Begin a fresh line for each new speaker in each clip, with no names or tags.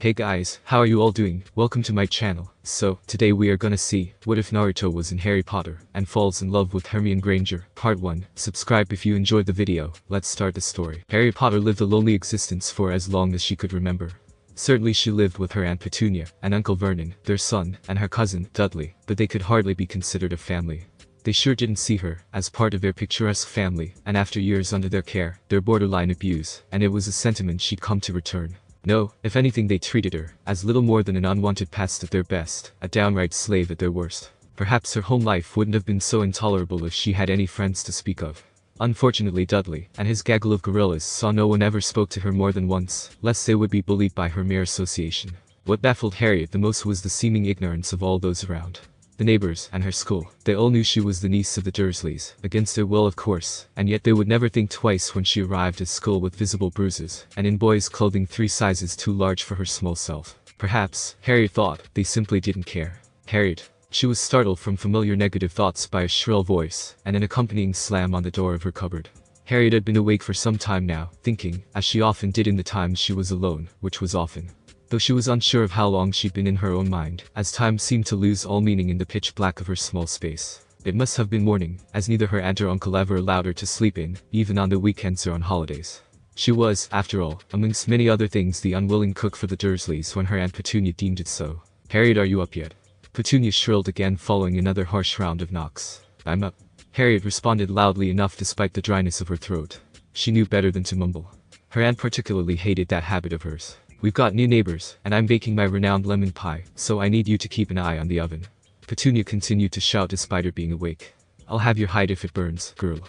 Hey guys, how are you all doing? Welcome to my channel. So, today we are gonna see, what if Naruto was in Harry Potter, and falls in love with Hermione Granger, part 1. Subscribe if you enjoyed the video. Let's start the story. Harry Potter lived a lonely existence for as long as she could remember. Certainly she lived with her Aunt Petunia, and Uncle Vernon, their son, and her cousin, Dudley, but they could hardly be considered a family. They sure didn't see her as part of their picturesque family, and after years under their care, their borderline abuse, and it was a sentiment she'd come to return. No, if anything they treated her as little more than an unwanted pest at their best, a downright slave at their worst. Perhaps her home life wouldn't have been so intolerable if she had any friends to speak of. Unfortunately Dudley, and his gaggle of gorillas saw no one ever spoke to her more than once, lest they would be bullied by her mere association. What baffled Harriet the most was the seeming ignorance of all those around. The neighbors, and her school, they all knew she was the niece of the Dursleys, against their will of course, and yet they would never think twice when she arrived at school with visible bruises, and in boys' clothing 3 sizes too large for her small self. Perhaps, Harriet thought, they simply didn't care. Harriet. She was startled from familiar negative thoughts by a shrill voice, and an accompanying slam on the door of her cupboard. Harriet had been awake for some time now, thinking, as she often did in the times she was alone, which was often. Though she was unsure of how long she'd been in her own mind, as time seemed to lose all meaning in the pitch black of her small space. It must have been morning, as neither her aunt or uncle ever allowed her to sleep in, even on the weekends or on holidays. She was, after all, amongst many other things the unwilling cook for the Dursleys when her Aunt Petunia deemed it so. "Harriet, are you up yet?" Petunia shrilled again following another harsh round of knocks. "I'm up." Harriet responded loudly enough despite the dryness of her throat. She knew better than to mumble. Her aunt particularly hated that habit of hers. "We've got new neighbors, and I'm baking my renowned lemon pie, so I need you to keep an eye on the oven." Petunia continued to shout despite her being awake. "I'll have your hide if it burns, girl.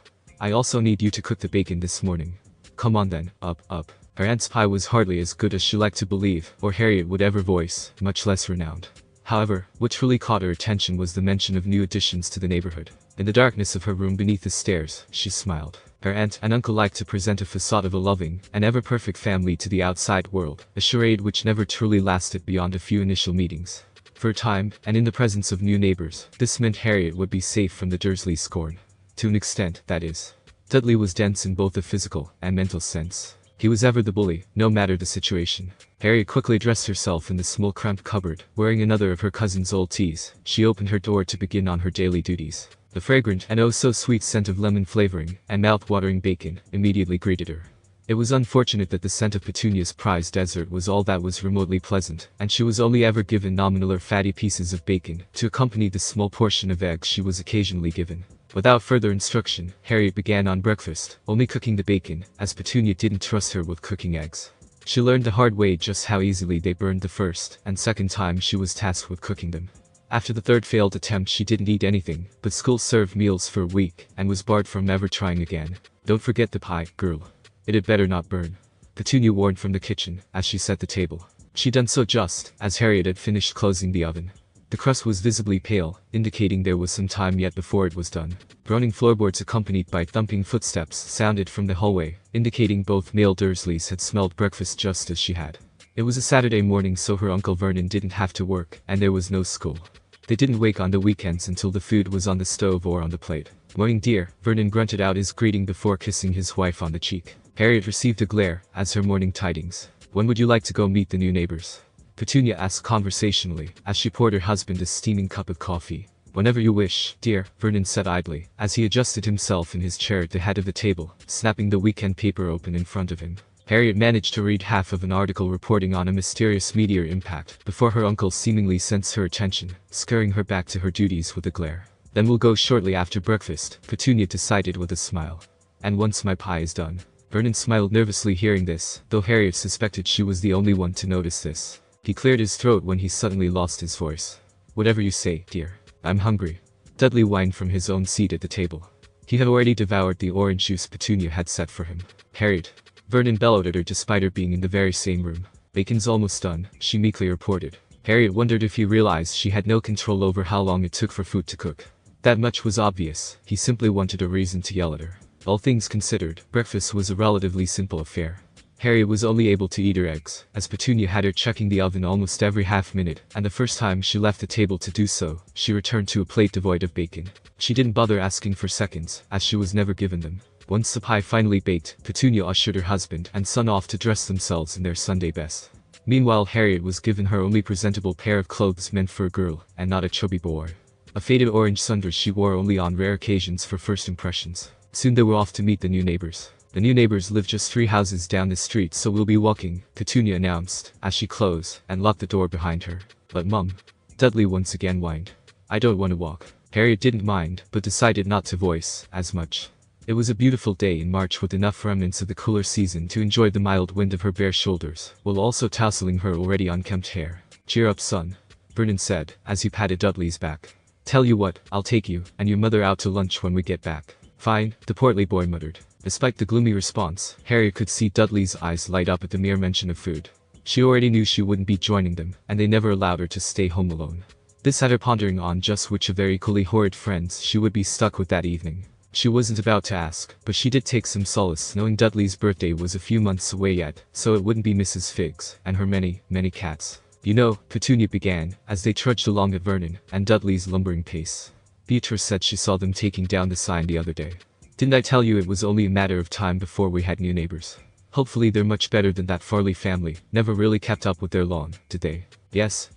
I also need you to cook the bacon this morning." "Come on then, up. Her aunt's pie was hardly as good as she liked to believe, or Harriet would ever voice, much less renowned. However, what truly caught her attention was the mention of new additions to the neighborhood. In the darkness of her room beneath the stairs, she smiled. Her aunt and uncle liked to present a facade of a loving and ever-perfect family to the outside world, a charade which never truly lasted beyond a few initial meetings. For a time, and in the presence of new neighbors, this meant Harriet would be safe from the Dursley scorn. To an extent, that is. Dudley was dense in both a physical and mental sense. He was ever the bully, no matter the situation. Harriet quickly dressed herself in the small cramped cupboard, wearing another of her cousin's old tees. She opened her door to begin on her daily duties. The fragrant and oh-so-sweet scent of lemon flavoring and mouth-watering bacon immediately greeted her. It was unfortunate that the scent of Petunia's prized dessert was all that was remotely pleasant, and she was only ever given nominal or fatty pieces of bacon to accompany the small portion of eggs she was occasionally given. Without further instruction, Harriet began on breakfast, only cooking the bacon, as Petunia didn't trust her with cooking eggs. She learned the hard way just how easily they burned the first and second time she was tasked with cooking them. After the third failed attempt she didn't eat anything, but school served meals for a week, and was barred from ever trying again. "Don't forget the pie, girl. It had better not burn," Petunia warned from the kitchen, as she set the table. She'd done so just as Harriet had finished closing the oven. The crust was visibly pale, indicating there was some time yet before it was done. Groaning floorboards accompanied by thumping footsteps sounded from the hallway, indicating both male Dursleys had smelled breakfast just as she had. It was a Saturday morning, so her Uncle Vernon didn't have to work, and there was no school. They didn't wake on the weekends until the food was on the stove or on the plate. "Morning, dear," Vernon grunted out his greeting before kissing his wife on the cheek. Harriet received a glare as her morning tidings. "When would you like to go meet the new neighbors?" Petunia asked conversationally, as she poured her husband a steaming cup of coffee. "Whenever you wish, dear," Vernon said idly, as he adjusted himself in his chair at the head of the table, snapping the weekend paper open in front of him. Harriet managed to read half of an article reporting on a mysterious meteor impact before her uncle seemingly sensed her attention, scaring her back to her duties with a glare. "Then we'll go shortly after breakfast," Petunia decided with a smile. "And once my pie is done." Vernon smiled nervously hearing this, though Harriet suspected she was the only one to notice this. He cleared his throat when he suddenly lost his voice. "Whatever you say, dear. I'm hungry." Dudley whined from his own seat at the table. He had already devoured the orange juice Petunia had set for him. "Harriet," Vernon bellowed at her despite her being in the very same room. "Bacon's almost done," she meekly reported. Harriet wondered if he realized she had no control over how long it took for food to cook. That much was obvious, he simply wanted a reason to yell at her. All things considered, breakfast was a relatively simple affair. Harriet was only able to eat her eggs, as Petunia had her checking the oven almost every half minute, and the first time she left the table to do so, she returned to a plate devoid of bacon. She didn't bother asking for seconds, as she was never given them. Once the pie finally baked, Petunia ushered her husband and son off to dress themselves in their Sunday best. Meanwhile, Harriet was given her only presentable pair of clothes meant for a girl, and not a chubby boy. A faded orange sundress she wore only on rare occasions for first impressions. Soon they were off to meet the new neighbors. The new neighbors live just 3 houses down the street, so we'll be walking, Petunia announced, as she closed and locked the door behind her. But Mum, Dudley once again whined. I don't want to walk. Harriet didn't mind, but decided not to voice as much. It was a beautiful day in March with enough remnants of the cooler season to enjoy the mild wind of her bare shoulders, while also tousling her already unkempt hair. Cheer up, son, Vernon said, as he patted Dudley's back. Tell you what, I'll take you and your mother out to lunch when we get back. Fine, the portly boy muttered. Despite the gloomy response, Harriet could see Dudley's eyes light up at the mere mention of food. She already knew she wouldn't be joining them, and they never allowed her to stay home alone. This had her pondering on just which of their equally horrid friends she would be stuck with that evening. She wasn't about to ask, but she did take some solace knowing Dudley's birthday was a few months away yet, so it wouldn't be Mrs. Figgs and her many, many cats. You know, Petunia began, as they trudged along at Vernon and Dudley's lumbering pace. Beatrice said she saw them taking down the sign the other day. Didn't I tell you it was only a matter of time before we had new neighbors? Hopefully they're much better than that Farley family, never really kept up with their lawn, did they? Yes,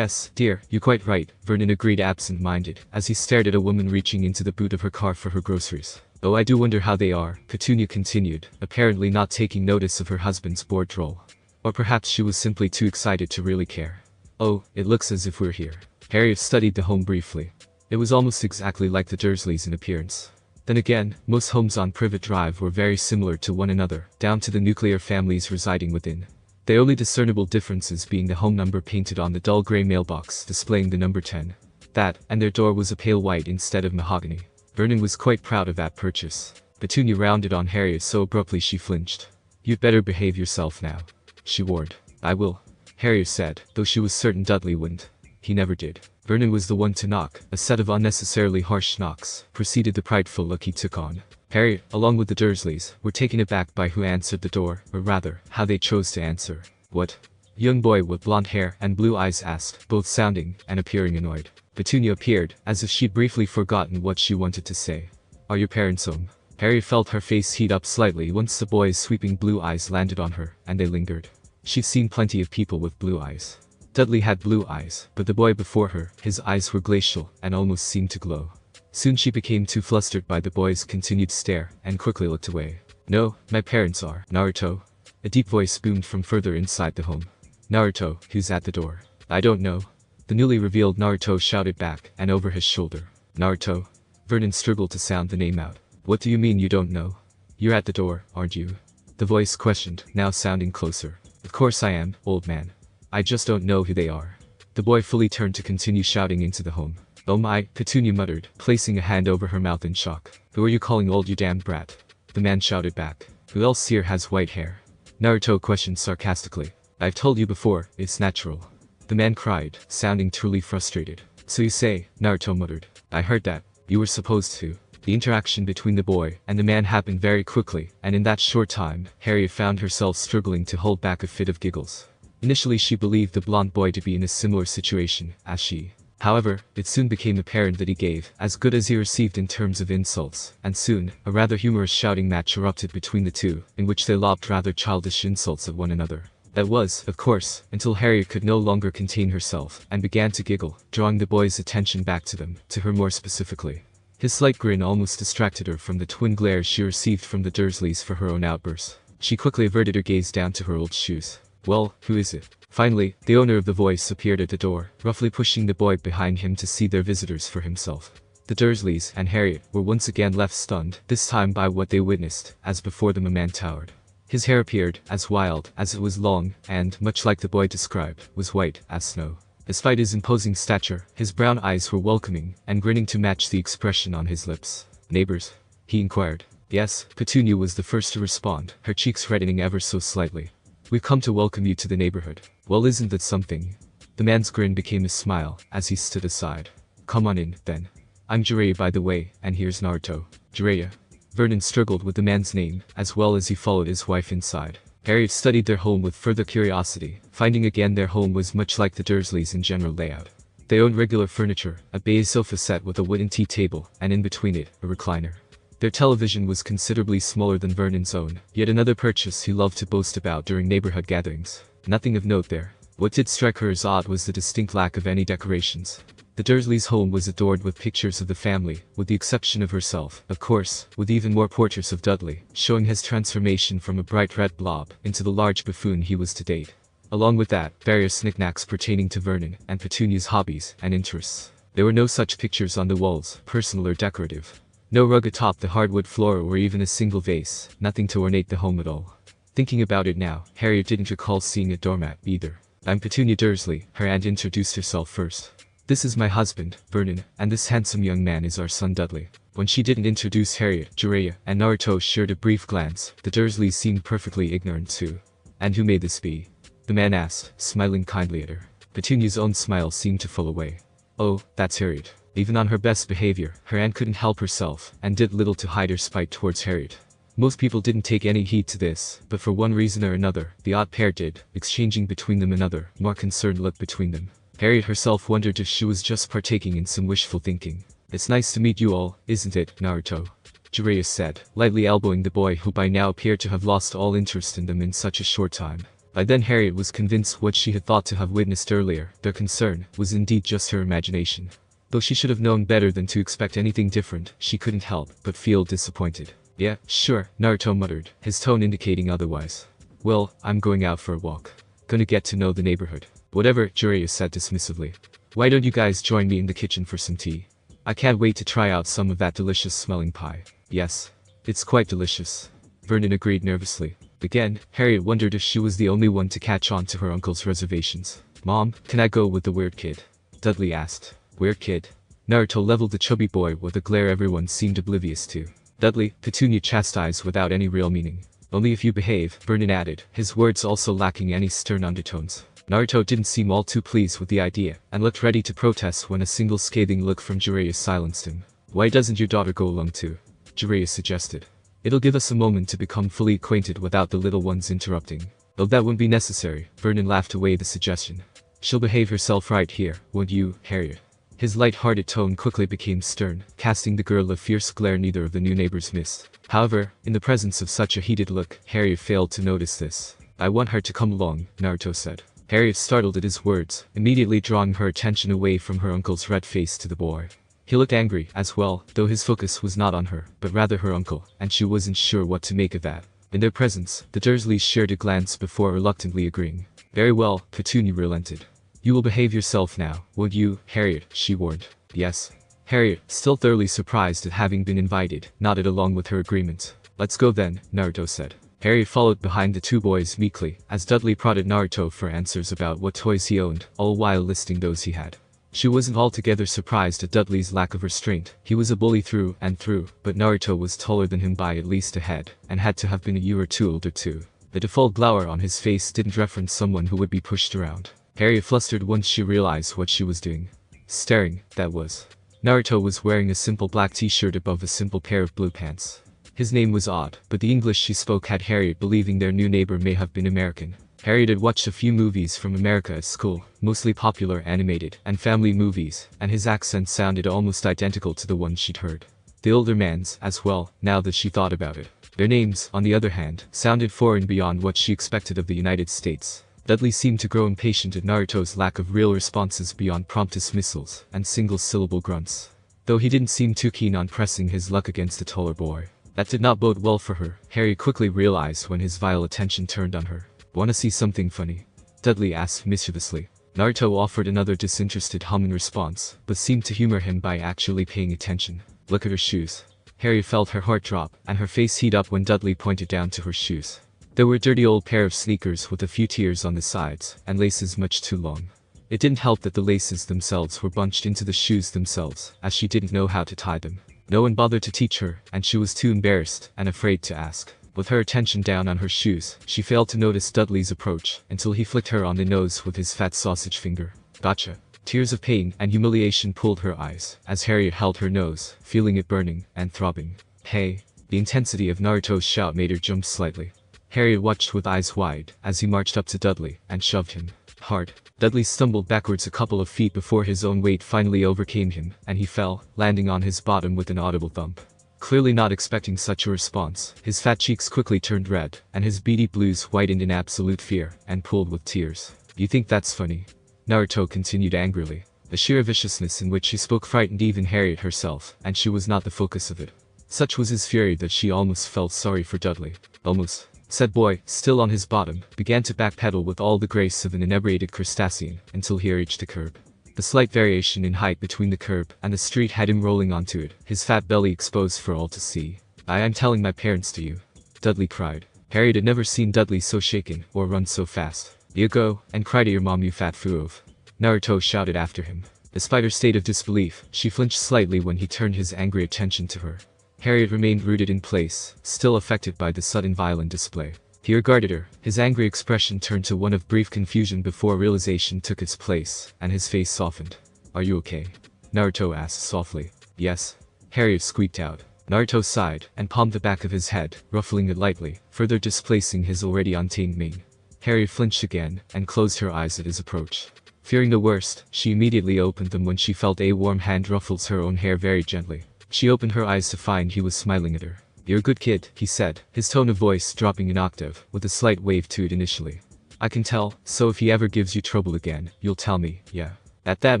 dear, you're quite right, Vernon agreed absent-minded, as he stared at a woman reaching into the boot of her car for her groceries. Oh, I do wonder how they are, Petunia continued, apparently not taking notice of her husband's bored drawl. Or perhaps she was simply too excited to really care. Oh, it looks as if we're here. Harriet studied the home briefly. It was almost exactly like the Dursleys in appearance. Then again, most homes on Privet Drive were very similar to one another, down to the nuclear families residing within. The only discernible differences being the home number painted on the dull grey mailbox displaying the number 10. That, and their door was a pale white instead of mahogany. Vernon was quite proud of that purchase. Petunia rounded on Harriet so abruptly she flinched. You'd better behave yourself now, she warned. I will, Harriet said, though she was certain Dudley wouldn't. He never did. Vernon was the one to knock. A set of unnecessarily harsh knocks preceded the prideful look he took on. Harriet, along with the Dursleys, were taken aback by who answered the door, or rather, how they chose to answer. What? A young boy with blonde hair and blue eyes asked, both sounding and appearing annoyed. Petunia appeared, as if she'd briefly forgotten what she wanted to say. Are your parents home? Harriet felt her face heat up slightly once the boy's sweeping blue eyes landed on her, and they lingered. She'd seen plenty of people with blue eyes. Dudley had blue eyes, but the boy before her, his eyes were glacial and almost seemed to glow. Soon she became too flustered by the boy's continued stare and quickly looked away. No, my parents are. Naruto? A deep voice boomed from further inside the home. Naruto, who's at the door? I don't know. The newly revealed Naruto shouted back and over his shoulder. Naruto? Vernon struggled to sound the name out. What do you mean you don't know? You're at the door, aren't you? The voice questioned, now sounding closer. Of course I am, old man. I just don't know who they are. The boy fully turned to continue shouting into the home. Oh my, Petunia muttered, placing a hand over her mouth in shock. Who are you calling old, you damned brat? The man shouted back. Who else here has white hair? Naruto questioned sarcastically. I've told you before, it's natural. The man cried, sounding truly frustrated. So you say, Naruto muttered. I heard that. You were supposed to. The interaction between the boy and the man happened very quickly, and in that short time, Harriet found herself struggling to hold back a fit of giggles. Initially she believed the blonde boy to be in a similar situation as she. However, it soon became apparent that he gave as good as he received in terms of insults, and soon, a rather humorous shouting match erupted between the two, in which they lobbed rather childish insults at one another. That was, of course, until Harriet could no longer contain herself, and began to giggle, drawing the boy's attention back to them, to her more specifically. His slight grin almost distracted her from the twin glares she received from the Dursleys for her own outbursts. She quickly averted her gaze down to her old shoes. Well, who is it? Finally, the owner of the voice appeared at the door, roughly pushing the boy behind him to see their visitors for himself. The Dursleys and Harriet were once again left stunned, this time by what they witnessed, as before them a man towered. His hair appeared as wild as it was long, and, much like the boy described, was white as snow. Despite his imposing stature, his brown eyes were welcoming, and grinning to match the expression on his lips. Neighbors? He inquired. Yes, Petunia was the first to respond, her cheeks reddening ever so slightly. We've come to welcome you to the neighborhood. Well, isn't that something? The man's grin became a smile, as he stood aside. Come on in, then. I'm Jiraiya, by the way, and here's Naruto. Jiraiya. Vernon struggled with the man's name, as well as he followed his wife inside. Harriet studied their home with further curiosity, finding again their home was much like the Dursleys in general layout. They owned regular furniture, a beige sofa set with a wooden tea table, and in between it, a recliner. Their television was considerably smaller than Vernon's own, yet another purchase he loved to boast about during neighborhood gatherings. Nothing of note there. What did strike her as odd was the distinct lack of any decorations. The Dursleys' home was adorned with pictures of the family, with the exception of herself, of course, with even more portraits of Dudley, showing his transformation from a bright red blob into the large buffoon he was to date. Along with that, various knickknacks pertaining to Vernon and Petunia's hobbies and interests. There were no such pictures on the walls, personal or decorative. No rug atop the hardwood floor or even a single vase, nothing to ornate the home at all. Thinking about it now, Harriet didn't recall seeing a doormat either. "I'm Petunia Dursley," her aunt introduced herself first. "This is my husband, Vernon, and this handsome young man is our son Dudley." When she didn't introduce Harriet, Jiraiya and Naruto shared a brief glance. The Dursleys seemed perfectly ignorant too. "And who may this be?" the man asked, smiling kindly at her. Petunia's own smile seemed to fall away. "Oh, that's Harriet." Even on her best behavior, her aunt couldn't help herself, and did little to hide her spite towards Harriet. Most people didn't take any heed to this, but for one reason or another, the odd pair did, exchanging between them another, more concerned look between them. Harriet herself wondered if she was just partaking in some wishful thinking. "It's nice to meet you all, isn't it, Naruto?" Jiraiya said, lightly elbowing the boy who by now appeared to have lost all interest in them in such a short time. By then Harriet was convinced what she had thought to have witnessed earlier, their concern, was indeed just her imagination. Though she should have known better than to expect anything different, she couldn't help but feel disappointed. "Yeah, sure," Naruto muttered, his tone indicating otherwise. "Well, I'm going out for a walk. Gonna get to know the neighborhood." "Whatever," Jiraiya said dismissively. "Why don't you guys join me in the kitchen for some tea? I can't wait to try out some of that delicious smelling pie." "Yes. It's quite delicious," Vernon agreed nervously. Again, Harriet wondered if she was the only one to catch on to her uncle's reservations. "Mom, can I go with the weird kid?" Dudley asked. "Weird kid?" Naruto leveled the chubby boy with a glare everyone seemed oblivious to. "Dudley," Petunia chastised without any real meaning. "Only if you behave," Vernon added, his words also lacking any stern undertones. Naruto didn't seem all too pleased with the idea, and looked ready to protest when a single scathing look from Jiraiya silenced him. "Why doesn't your daughter go along too?" Jiraiya suggested. "It'll give us a moment to become fully acquainted without the little ones interrupting." "Oh, that wouldn't be necessary," Vernon laughed away the suggestion. "She'll behave herself right here, won't you, Harriet?" His light-hearted tone quickly became stern, casting the girl a fierce glare neither of the new neighbors missed. However, in the presence of such a heated look, Harriet failed to notice this. "I want her to come along," Naruto said. Harriet startled at his words, immediately drawing her attention away from her uncle's red face to the boy. He looked angry as well, though his focus was not on her, but rather her uncle, and she wasn't sure what to make of that. In their presence, the Dursleys shared a glance before reluctantly agreeing. "Very well," Petunia relented. "You will behave yourself now, won't you, Harriet?" she warned. "Yes." Harriet, still thoroughly surprised at having been invited, nodded along with her agreement. "Let's go then," Naruto said. Harriet followed behind the two boys meekly, as Dudley prodded Naruto for answers about what toys he owned, all while listing those he had. She wasn't altogether surprised at Dudley's lack of restraint. He was a bully through and through, but Naruto was taller than him by at least a head, and had to have been a year or two older too. The default glower on his face didn't reference someone who would be pushed around. Harriet flustered once she realized what she was doing. Staring, that was. Naruto was wearing a simple black t-shirt above a simple pair of blue pants. His name was odd, but the English she spoke had Harriet believing their new neighbor may have been American. Harriet had watched a few movies from America at school, mostly popular animated and family movies, and his accent sounded almost identical to the one she'd heard. The older man's, as well, now that she thought about it. Their names, on the other hand, sounded foreign beyond what she expected of the United States. Dudley seemed to grow impatient at Naruto's lack of real responses beyond prompt dismissals and single-syllable grunts. Though he didn't seem too keen on pressing his luck against the taller boy. That did not bode well for her, Harry quickly realized when his vile attention turned on her. "Wanna see something funny?" Dudley asked mischievously. Naruto offered another disinterested hum in response, but seemed to humor him by actually paying attention. "Look at her shoes." Harry felt her heart drop, and her face heat up when Dudley pointed down to her shoes. They were a dirty old pair of sneakers with a few tears on the sides, and laces much too long. It didn't help that the laces themselves were bunched into the shoes themselves, as she didn't know how to tie them. No one bothered to teach her, and she was too embarrassed and afraid to ask. With her attention down on her shoes, she failed to notice Dudley's approach, until he flicked her on the nose with his fat sausage finger. "Gotcha." Tears of pain and humiliation pulled her eyes, as Harriet held her nose, feeling it burning and throbbing. "Hey!" The intensity of Naruto's shout made her jump slightly. Harriet watched with eyes wide, as he marched up to Dudley, and shoved him hard. Dudley stumbled backwards a couple of feet before his own weight finally overcame him, and he fell, landing on his bottom with an audible thump. Clearly not expecting such a response, his fat cheeks quickly turned red, and his beady blues whitened in absolute fear, and pooled with tears. You think that's funny? Naruto continued angrily. The sheer viciousness in which he spoke frightened even Harriet herself, and she was not the focus of it. Such was his fury that she almost felt sorry for Dudley. Almost. Said boy, still on his bottom, began to backpedal with all the grace of an inebriated crustacean, until he reached the curb. The slight variation in height between the curb and the street had him rolling onto it, his fat belly exposed for all to see. I am telling my parents to you. Dudley cried. Harriet had never seen Dudley so shaken, or run so fast. You go, and cry to your mom, you fat foof. Naruto shouted after him. Despite her state of disbelief, she flinched slightly when he turned his angry attention to her. Harriet remained rooted in place, still affected by the sudden violent display. He regarded her, his angry expression turned to one of brief confusion before realization took its place, and his face softened. Are you okay? Naruto asked softly. Yes. Harriet squeaked out. Naruto sighed, and palmed the back of his head, ruffling it lightly, further displacing his already untamed mane. Harriet flinched again, and closed her eyes at his approach. Fearing the worst, she immediately opened them when she felt a warm hand ruffles her own hair very gently. She opened her eyes to find he was smiling at her. You're a good kid, he said, his tone of voice dropping an octave, with a slight wave to it initially. I can tell, so if he ever gives you trouble again, you'll tell me, yeah. At that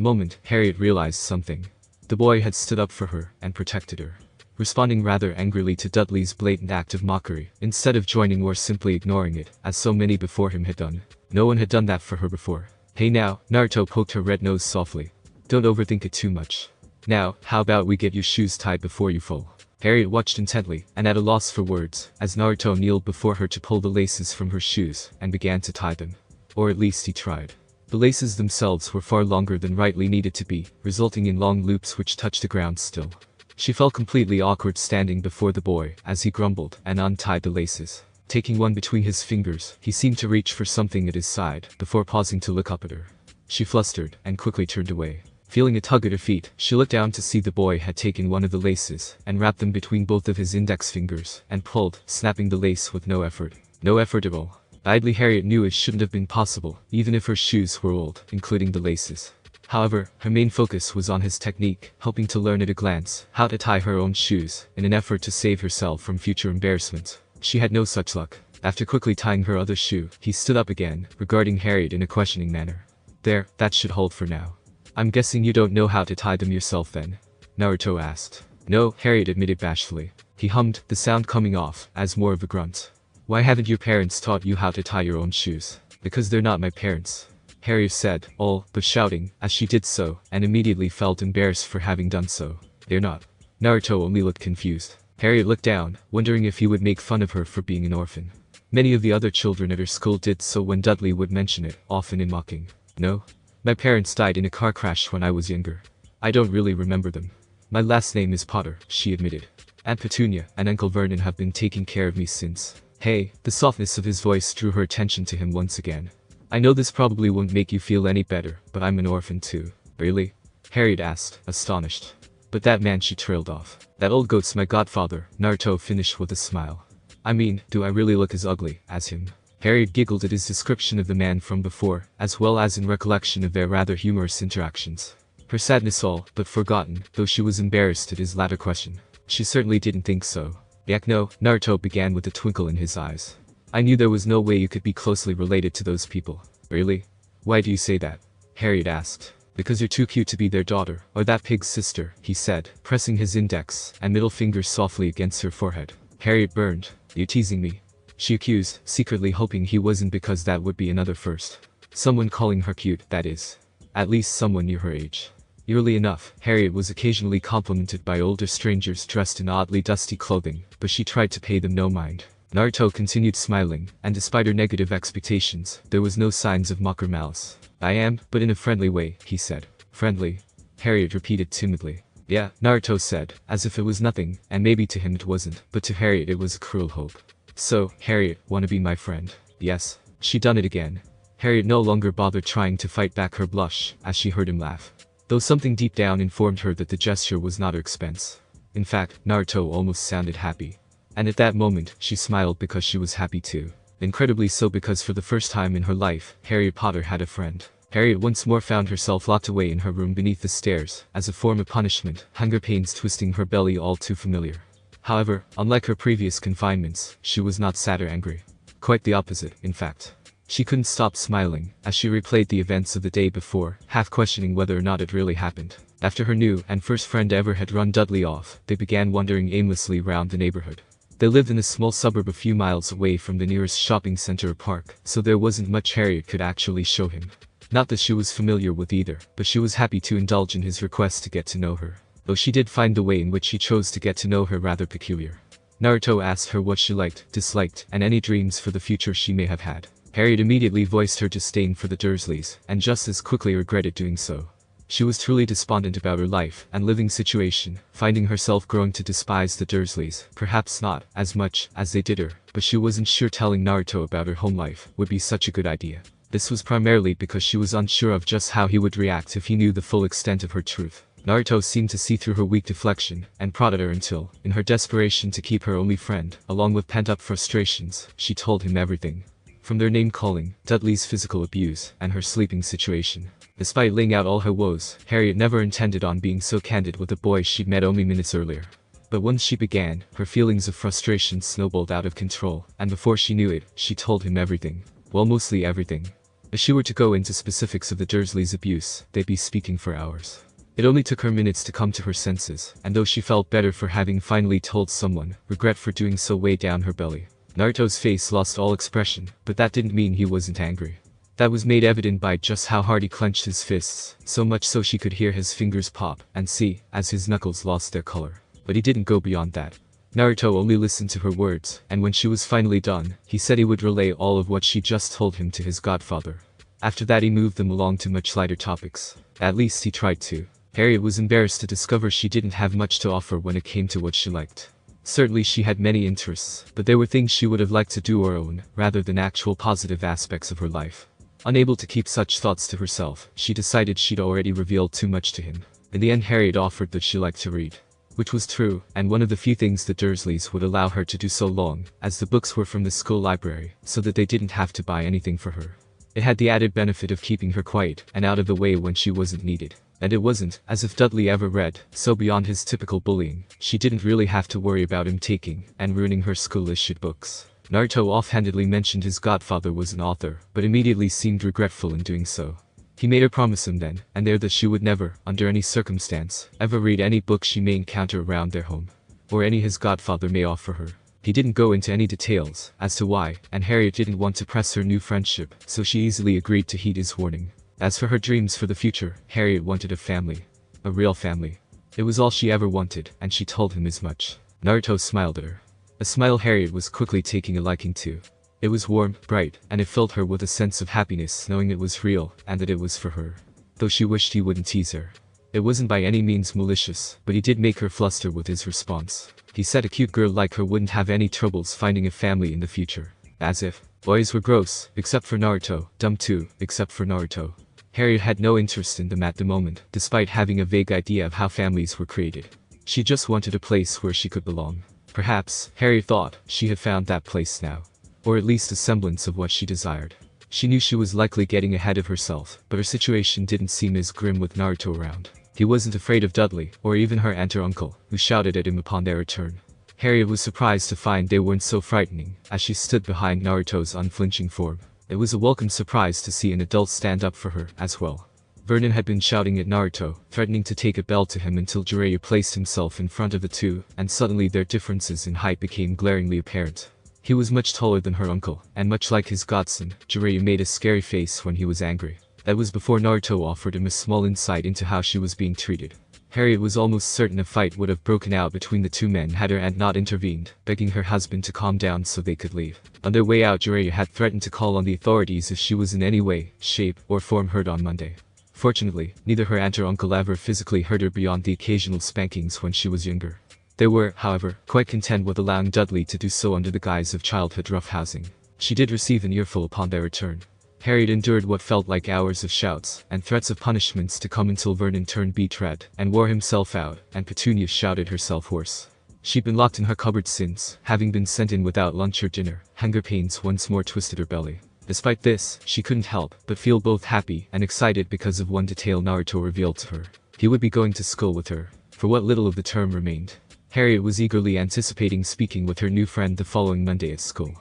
moment, Harriet realized something. The boy had stood up for her, and protected her. Responding rather angrily to Dudley's blatant act of mockery, instead of joining or simply ignoring it, as so many before him had done. No one had done that for her before. Hey now, Naruto poked her red nose softly. Don't overthink it too much. Now, how about we get your shoes tied before you fall? Harriet watched intently, and at a loss for words, as Naruto kneeled before her to pull the laces from her shoes, and began to tie them. Or at least he tried. The laces themselves were far longer than rightly needed to be, resulting in long loops which touched the ground still. She felt completely awkward standing before the boy, as he grumbled, and untied the laces. Taking one between his fingers, he seemed to reach for something at his side, before pausing to look up at her. She flustered, and quickly turned away. Feeling a tug at her feet, she looked down to see the boy had taken one of the laces, and wrapped them between both of his index fingers, and pulled, snapping the lace with no effort. No effort at all. Idly Harriet knew it shouldn't have been possible, even if her shoes were old, including the laces. However, her main focus was on his technique, hoping to learn at a glance how to tie her own shoes, in an effort to save herself from future embarrassment. She had no such luck. After quickly tying her other shoe, he stood up again, regarding Harriet in a questioning manner. There, that should hold for now. I'm guessing you don't know how to tie them yourself then? Naruto asked. No, Harriet admitted bashfully. He hummed, the sound coming off, as more of a grunt. Why haven't your parents taught you how to tie your own shoes? Because they're not my parents. Harriet said, all but shouting, as she did so, and immediately felt embarrassed for having done so. They're not. Naruto only looked confused. Harriet looked down, wondering if he would make fun of her for being an orphan. Many of the other children at her school did so when Dudley would mention it, often in mocking. No. My parents died in a car crash when I was younger. I don't really remember them. My last name is Potter, she admitted. Aunt Petunia and Uncle Vernon have been taking care of me since. Hey, the softness of his voice drew her attention to him once again. I know this probably won't make you feel any better, but I'm an orphan too. Really? Harriet asked, astonished. But that man, she trailed off. That old goat's my godfather, Naruto finished with a smile. I mean, do I really look as ugly as him? Harriet giggled at his description of the man from before, as well as in recollection of their rather humorous interactions. Her sadness all but forgotten, though she was embarrassed at his latter question. She certainly didn't think so. Yak no, Naruto began with a twinkle in his eyes. I knew there was no way you could be closely related to those people. Really? Why do you say that? Harriet asked. Because you're too cute to be their daughter, or that pig's sister, he said, pressing his index and middle fingers softly against her forehead. Harriet burned. You teasing me? She accused, secretly hoping he wasn't, because that would be another first. Someone calling her cute, that is. At least someone near her age. Eerily enough, Harriet was occasionally complimented by older strangers dressed in oddly dusty clothing, but she tried to pay them no mind. Naruto continued smiling, and despite her negative expectations, there was no signs of mock or malice. I am, but in a friendly way, he said. Friendly? Harriet repeated timidly. Yeah, Naruto said, as if it was nothing, and maybe to him it wasn't, but to Harriet it was a cruel hope. So, Harriet, wanna be my friend? Yes. She done it again. Harriet no longer bothered trying to fight back her blush, as she heard him laugh. Though something deep down informed her that the gesture was not her expense. In fact, Naruto almost sounded happy. And at that moment, she smiled because she was happy too. Incredibly so, because for the first time in her life, Harriet Potter had a friend. Harriet once more found herself locked away in her room beneath the stairs, as a form of punishment, hunger pains twisting her belly all too familiar. However, unlike her previous confinements, she was not sad or angry. Quite the opposite, in fact. She couldn't stop smiling, as she replayed the events of the day before, half questioning whether or not it really happened. After her new and first friend ever had run Dudley off, they began wandering aimlessly around the neighborhood. They lived in a small suburb a few miles away from the nearest shopping center or park, so there wasn't much Harriet could actually show him. Not that she was familiar with either, but she was happy to indulge in his request to get to know her. Though she did find the way in which he chose to get to know her rather peculiar. Naruto asked her what she liked, disliked, and any dreams for the future she may have had. Harriet immediately voiced her disdain for the Dursleys, and just as quickly regretted doing so. She was truly despondent about her life and living situation, finding herself growing to despise the Dursleys, perhaps not as much as they did her, but she wasn't sure telling Naruto about her home life would be such a good idea. This was primarily because she was unsure of just how he would react if he knew the full extent of her truth. Naruto seemed to see through her weak deflection and prodded her until, in her desperation to keep her only friend, along with pent-up frustrations, she told him everything. From their name-calling, Dudley's physical abuse, and her sleeping situation. Despite laying out all her woes, Harriet never intended on being so candid with a boy she'd met only minutes earlier. But once she began, her feelings of frustration snowballed out of control, and before she knew it, she told him everything. Well, mostly everything. If she were to go into specifics of the Dursleys' abuse, they'd be speaking for hours. It only took her minutes to come to her senses, and though she felt better for having finally told someone, regret for doing so weighed down her belly. Naruto's face lost all expression, but that didn't mean he wasn't angry. That was made evident by just how hard he clenched his fists, so much so she could hear his fingers pop and see as his knuckles lost their color. But he didn't go beyond that. Naruto only listened to her words, and when she was finally done, he said he would relay all of what she just told him to his godfather. After that he moved them along to much lighter topics. At least he tried to. Harriet was embarrassed to discover she didn't have much to offer when it came to what she liked. Certainly she had many interests, but there were things she would have liked to do or own, rather than actual positive aspects of her life. Unable to keep such thoughts to herself, she decided she'd already revealed too much to him. In the end Harriet offered that she liked to read. Which was true, and one of the few things the Dursleys would allow her to do so long, as the books were from the school library, so that they didn't have to buy anything for her. It had the added benefit of keeping her quiet and out of the way when she wasn't needed. And it wasn't as if Dudley ever read, so beyond his typical bullying, she didn't really have to worry about him taking and ruining her school-issued books. Naruto offhandedly mentioned his godfather was an author, but immediately seemed regretful in doing so. He made her promise him then and there that she would never, under any circumstance, ever read any book she may encounter around their home, or any his godfather may offer her. He didn't go into any details as to why, and Harriet didn't want to press her new friendship, so she easily agreed to heed his warning. As for her dreams for the future, Harriet wanted a family. A real family. It was all she ever wanted, and she told him as much. Naruto smiled at her. A smile Harriet was quickly taking a liking to. It was warm, bright, and it filled her with a sense of happiness knowing it was real, and that it was for her. Though she wished he wouldn't tease her. It wasn't by any means malicious, but he did make her fluster with his response. He said a cute girl like her wouldn't have any troubles finding a family in the future. As if. Boys were gross, except for Naruto, dumb too, except for Naruto. Harriet had no interest in them at the moment, despite having a vague idea of how families were created. She just wanted a place where she could belong. Perhaps, Harriet thought, she had found that place now. Or at least a semblance of what she desired. She knew she was likely getting ahead of herself, but her situation didn't seem as grim with Naruto around. He wasn't afraid of Dudley, or even her aunt or uncle, who shouted at him upon their return. Harriet was surprised to find they weren't so frightening, as she stood behind Naruto's unflinching form. It was a welcome surprise to see an adult stand up for her, as well. Vernon had been shouting at Naruto, threatening to take a bell to him until Jiraiya placed himself in front of the two, and suddenly their differences in height became glaringly apparent. He was much taller than her uncle, and much like his godson, Jiraiya made a scary face when he was angry. That was before Naruto offered him a small insight into how she was being treated. Harriet was almost certain a fight would have broken out between the two men had her aunt not intervened, begging her husband to calm down so they could leave. On their way out, Jiraiya had threatened to call on the authorities if she was in any way, shape, or form hurt on Monday. Fortunately, neither her aunt or uncle ever physically hurt her beyond the occasional spankings when she was younger. They were, however, quite content with allowing Dudley to do so under the guise of childhood roughhousing. She did receive an earful upon their return. Harriet endured what felt like hours of shouts and threats of punishments to come until Vernon turned beet red and wore himself out, and Petunia shouted herself hoarse. She'd been locked in her cupboard since, having been sent in without lunch or dinner. Hunger pains once more twisted her belly. Despite this, she couldn't help but feel both happy and excited because of one detail Naruto revealed to her. He would be going to school with her, for what little of the term remained. Harriet was eagerly anticipating speaking with her new friend the following Monday at school.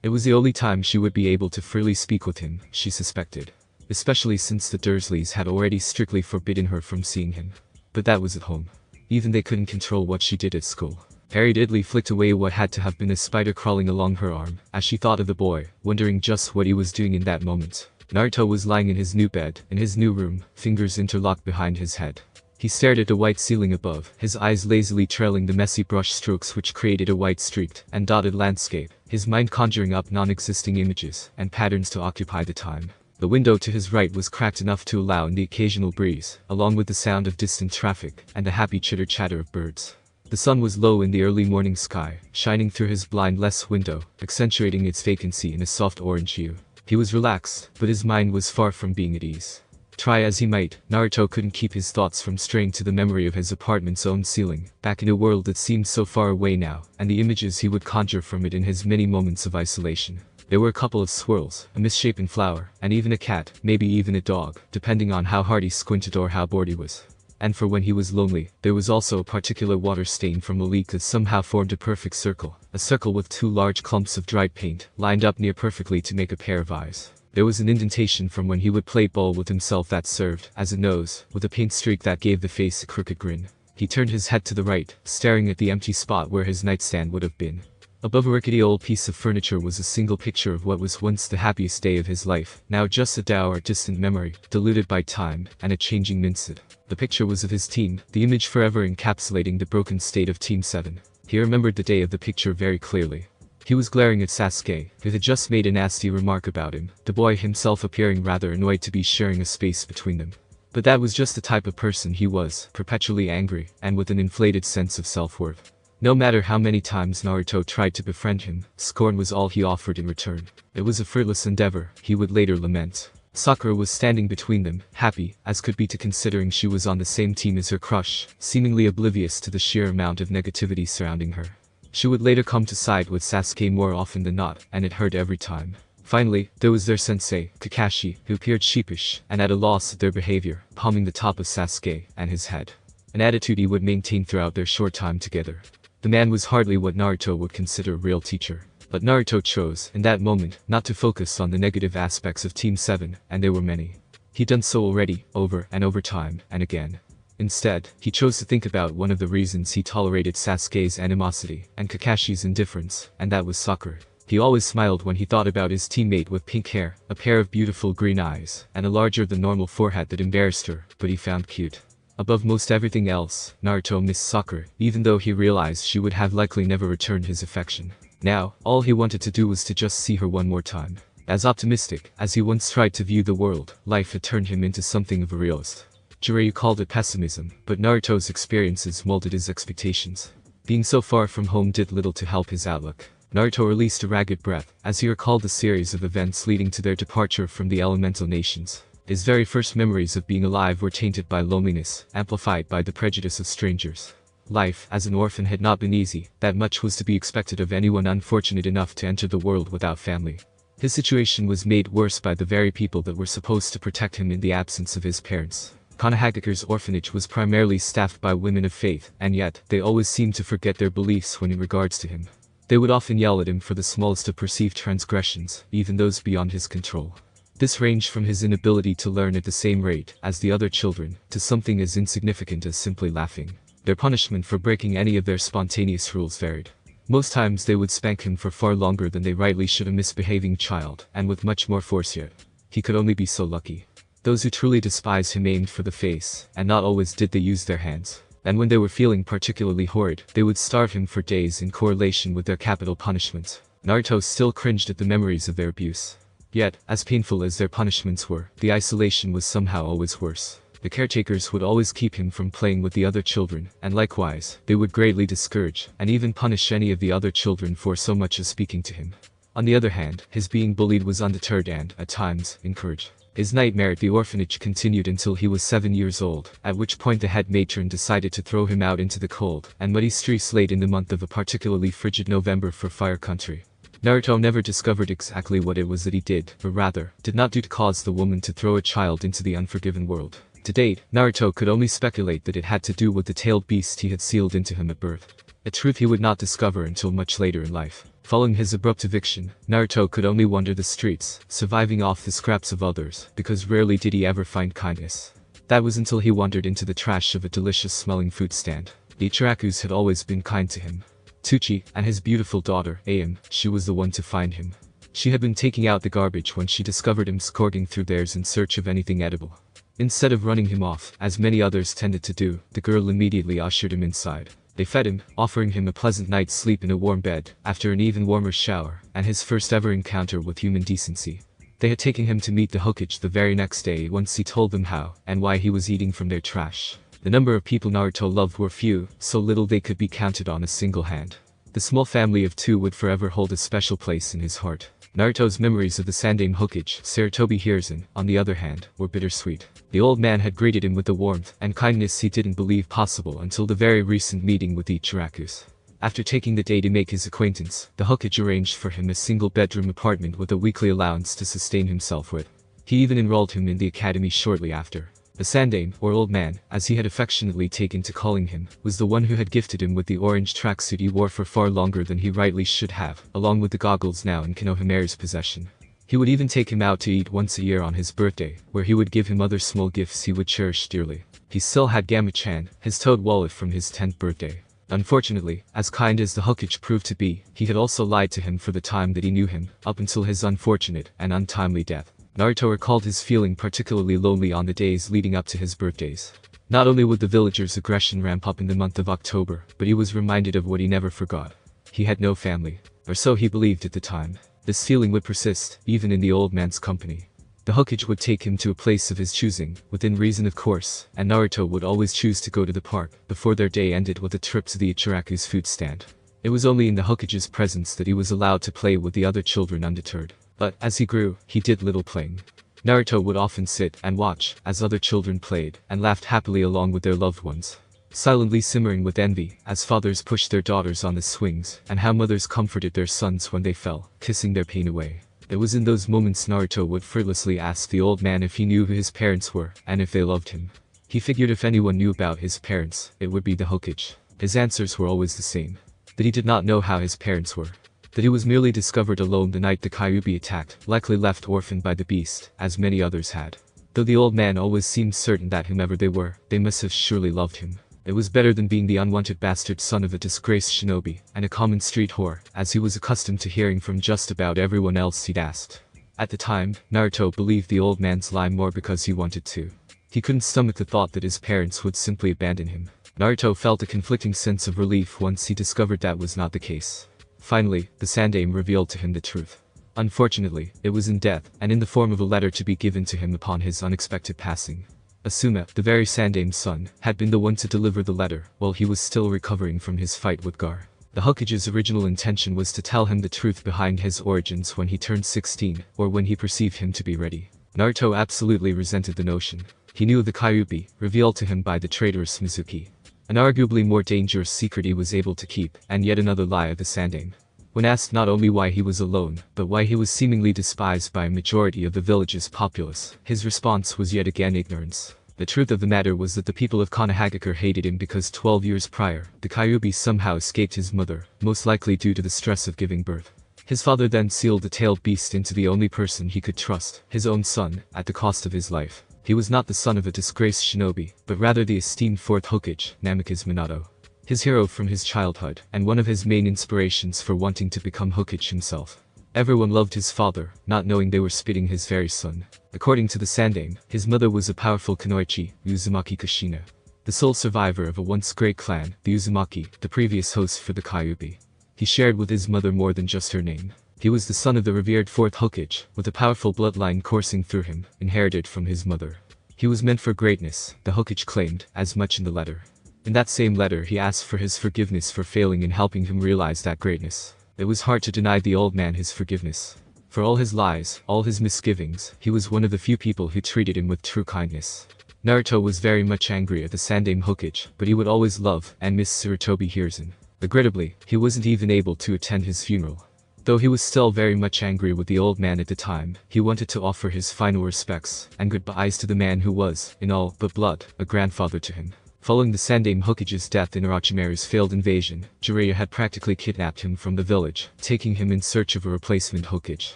It was the only time she would be able to freely speak with him, she suspected. Especially since the Dursleys had already strictly forbidden her from seeing him. But that was at home. Even they couldn't control what she did at school. Harriet idly flicked away what had to have been a spider crawling along her arm, as she thought of the boy, wondering just what he was doing in that moment. Naruto was lying in his new bed, in his new room, fingers interlocked behind his head. He stared at the white ceiling above, his eyes lazily trailing the messy brush strokes which created a white streaked and dotted landscape, his mind conjuring up non-existing images and patterns to occupy the time. The window to his right was cracked enough to allow in the occasional breeze, along with the sound of distant traffic and the happy chitter-chatter of birds. The sun was low in the early morning sky, shining through his blindless window, accentuating its vacancy in a soft orange hue. He was relaxed, but his mind was far from being at ease. Try as he might, Naruto couldn't keep his thoughts from straying to the memory of his apartment's own ceiling, back in a world that seemed so far away now, and the images he would conjure from it in his many moments of isolation. There were a couple of swirls, a misshapen flower, and even a cat, maybe even a dog, depending on how hard he squinted or how bored he was. And for when he was lonely, there was also a particular water stain from a leak that somehow formed a perfect circle, a circle with two large clumps of dried paint, lined up near perfectly to make a pair of eyes. There was an indentation from when he would play ball with himself that served as a nose, with a paint streak that gave the face a crooked grin. He turned his head to the right, staring at the empty spot where his nightstand would have been. Above a rickety old piece of furniture was a single picture of what was once the happiest day of his life, now just a dour distant memory, diluted by time and a changing minset. The picture was of his team, the image forever encapsulating the broken state of Team 7. He remembered the day of the picture very clearly. He was glaring at Sasuke, who had just made a nasty remark about him, the boy himself appearing rather annoyed to be sharing a space between them. But that was just the type of person he was, perpetually angry, and with an inflated sense of self-worth. No matter how many times Naruto tried to befriend him, scorn was all he offered in return. It was a fruitless endeavor, he would later lament. Sakura was standing between them, happy, as could be to considering she was on the same team as her crush, seemingly oblivious to the sheer amount of negativity surrounding her. She would later come to side with Sasuke more often than not, and it hurt every time. Finally, there was their sensei, Kakashi, who appeared sheepish, and at a loss at their behavior, palming the top of Sasuke and his head. An attitude he would maintain throughout their short time together. The man was hardly what Naruto would consider a real teacher. But Naruto chose, in that moment, not to focus on the negative aspects of Team 7, and there were many. He'd done so already, over and over time, and again. Instead, he chose to think about one of the reasons he tolerated Sasuke's animosity, and Kakashi's indifference, and that was Sakura. He always smiled when he thought about his teammate with pink hair, a pair of beautiful green eyes, and a larger than normal forehead that embarrassed her, but he found cute. Above most everything else, Naruto missed Sakura, even though he realized she would have likely never returned his affection. Now, all he wanted to do was to just see her one more time. As optimistic as he once tried to view the world, life had turned him into something of a realist. Jiraiya called it pessimism, but Naruto's experiences molded his expectations. Being so far from home did little to help his outlook. Naruto released a ragged breath, as he recalled the series of events leading to their departure from the elemental nations. His very first memories of being alive were tainted by loneliness, amplified by the prejudice of strangers. Life as an orphan had not been easy, that much was to be expected of anyone unfortunate enough to enter the world without family. His situation was made worse by the very people that were supposed to protect him in the absence of his parents. Konohagakure's orphanage was primarily staffed by women of faith, and yet, they always seemed to forget their beliefs when in regards to him. They would often yell at him for the smallest of perceived transgressions, even those beyond his control. This ranged from his inability to learn at the same rate as the other children, to something as insignificant as simply laughing. Their punishment for breaking any of their spontaneous rules varied. Most times they would spank him for far longer than they rightly should a misbehaving child, and with much more force yet. He could only be so lucky. Those who truly despised him aimed for the face, and not always did they use their hands. And when they were feeling particularly horrid, they would starve him for days in correlation with their capital punishments. Naruto still cringed at the memories of their abuse. Yet, as painful as their punishments were, the isolation was somehow always worse. The caretakers would always keep him from playing with the other children, and likewise, they would greatly discourage, and even punish any of the other children for so much as speaking to him. On the other hand, his being bullied was undeterred and, at times, encouraged. His nightmare at the orphanage continued until he was 7 years old, at which point the head matron decided to throw him out into the cold and muddy streets late in the month of a particularly frigid November for Fire Country. Naruto never discovered exactly what it was that he did, but rather, did not do to cause the woman to throw a child into the unforgiven world. To date, Naruto could only speculate that it had to do with the tailed beast he had sealed into him at birth. a truth he would not discover until much later in life. Following his abrupt eviction, Naruto could only wander the streets, surviving off the scraps of others, because rarely did he ever find kindness. That was until he wandered into the trash of a delicious-smelling food stand. The Ichirakus had always been kind to him. Tucci, and his beautiful daughter, Aim, she was the one to find him. She had been taking out the garbage when she discovered him skulking through theirs in search of anything edible. Instead of running him off, as many others tended to do, the girl immediately ushered him inside. They fed him, offering him a pleasant night's sleep in a warm bed, after an even warmer shower, and his first ever encounter with human decency. They had taken him to meet the Hokage the very next day once he told them how and why he was eating from their trash. The number of people Naruto loved were few, so little they could be counted on a single hand. The small family of two would forever hold a special place in his heart. Naruto's memories of the Sandaime Hokage, Sarutobi Hiruzen, on the other hand, were bittersweet. The old man had greeted him with a warmth and kindness he didn't believe possible until the very recent meeting with the Ichirakus. After taking the day to make his acquaintance, the Hokage arranged for him a single-bedroom apartment with a weekly allowance to sustain himself with. He even enrolled him in the academy shortly after. The Sandaime, or old man, as he had affectionately taken to calling him, was the one who had gifted him with the orange tracksuit he wore for far longer than he rightly should have, along with the goggles now in Konohamaru's possession. He would even take him out to eat once a year on his birthday, where he would give him other small gifts he would cherish dearly. He still had Gamma-chan, his toad wallet from his 10th birthday. Unfortunately, as kind as the Hokage proved to be, he had also lied to him for the time that he knew him, up until his unfortunate and untimely death. Naruto recalled his feeling particularly lonely on the days leading up to his birthdays. Not only would the villagers' aggression ramp up in the month of October, but he was reminded of what he never forgot. He had no family. Or so he believed at the time. This feeling would persist, even in the old man's company. The Hokage would take him to a place of his choosing, within reason of course, and Naruto would always choose to go to the park, before their day ended with a trip to the Ichiraku's food stand. It was only in the Hokage's presence that he was allowed to play with the other children undeterred. But, as he grew, he did little playing. Naruto would often sit and watch, as other children played, and laughed happily along with their loved ones. Silently simmering with envy, as fathers pushed their daughters on the swings, and how mothers comforted their sons when they fell, kissing their pain away. It was in those moments Naruto would fruitlessly ask the old man if he knew who his parents were, and if they loved him. He figured if anyone knew about his parents, it would be the Hokage. His answers were always the same. That he did not know how his parents were. That he was merely discovered alone the night the Kyuubi attacked, likely left orphaned by the beast, as many others had. Though the old man always seemed certain that whomever they were, they must have surely loved him. It was better than being the unwanted bastard son of a disgraced shinobi, and a common street whore, as he was accustomed to hearing from just about everyone else he'd asked. At the time, Naruto believed the old man's lie more because he wanted to. He couldn't stomach the thought that his parents would simply abandon him. Naruto felt a conflicting sense of relief once he discovered that was not the case. Finally, the Sandaime revealed to him the truth. Unfortunately, it was in death, and in the form of a letter to be given to him upon his unexpected passing. Asuma, the very Sandaime's son, had been the one to deliver the letter, while he was still recovering from his fight with Gar. The Hokage's original intention was to tell him the truth behind his origins when he turned 16, or when he perceived him to be ready. Naruto absolutely resented the notion. He knew of the Kyuubi, revealed to him by the traitorous Mizuki. An arguably more dangerous secret he was able to keep, and yet another lie of the Sandaime. When asked not only why he was alone, but why he was seemingly despised by a majority of the village's populace, his response was yet again ignorance. The truth of the matter was that the people of Konohagakure hated him because 12 years prior, the Kyuubi somehow escaped his mother, most likely due to the stress of giving birth. His father then sealed the tailed beast into the only person he could trust, his own son, at the cost of his life. He was not the son of a disgraced shinobi, but rather the esteemed 4th Hokage, Namikaze Minato. His hero from his childhood, and one of his main inspirations for wanting to become Hokage himself. Everyone loved his father, not knowing they were spitting his very son. According to the Sandaime, his mother was a powerful kunoichi, Uzumaki Kushina. The sole survivor of a once great clan, the Uzumaki, the previous host for the Kyuubi. He shared with his mother more than just her name. He was the son of the revered 4th Hokage, with a powerful bloodline coursing through him, inherited from his mother. He was meant for greatness, the Hokage claimed, as much in the letter. In that same letter he asked for his forgiveness for failing in helping him realize that greatness. It was hard to deny the old man his forgiveness. For all his lies, all his misgivings, he was one of the few people who treated him with true kindness. Naruto was very much angry at the Sandaime Hokage, but he would always love and miss Sarutobi Hiruzen. Regrettably, he wasn't even able to attend his funeral. Though he was still very much angry with the old man at the time, he wanted to offer his final respects and goodbyes to the man who was, in all but blood, a grandfather to him. Following the Sandaime Hokage's death in Orochimaru's failed invasion, Jiraiya had practically kidnapped him from the village, taking him in search of a replacement Hokage.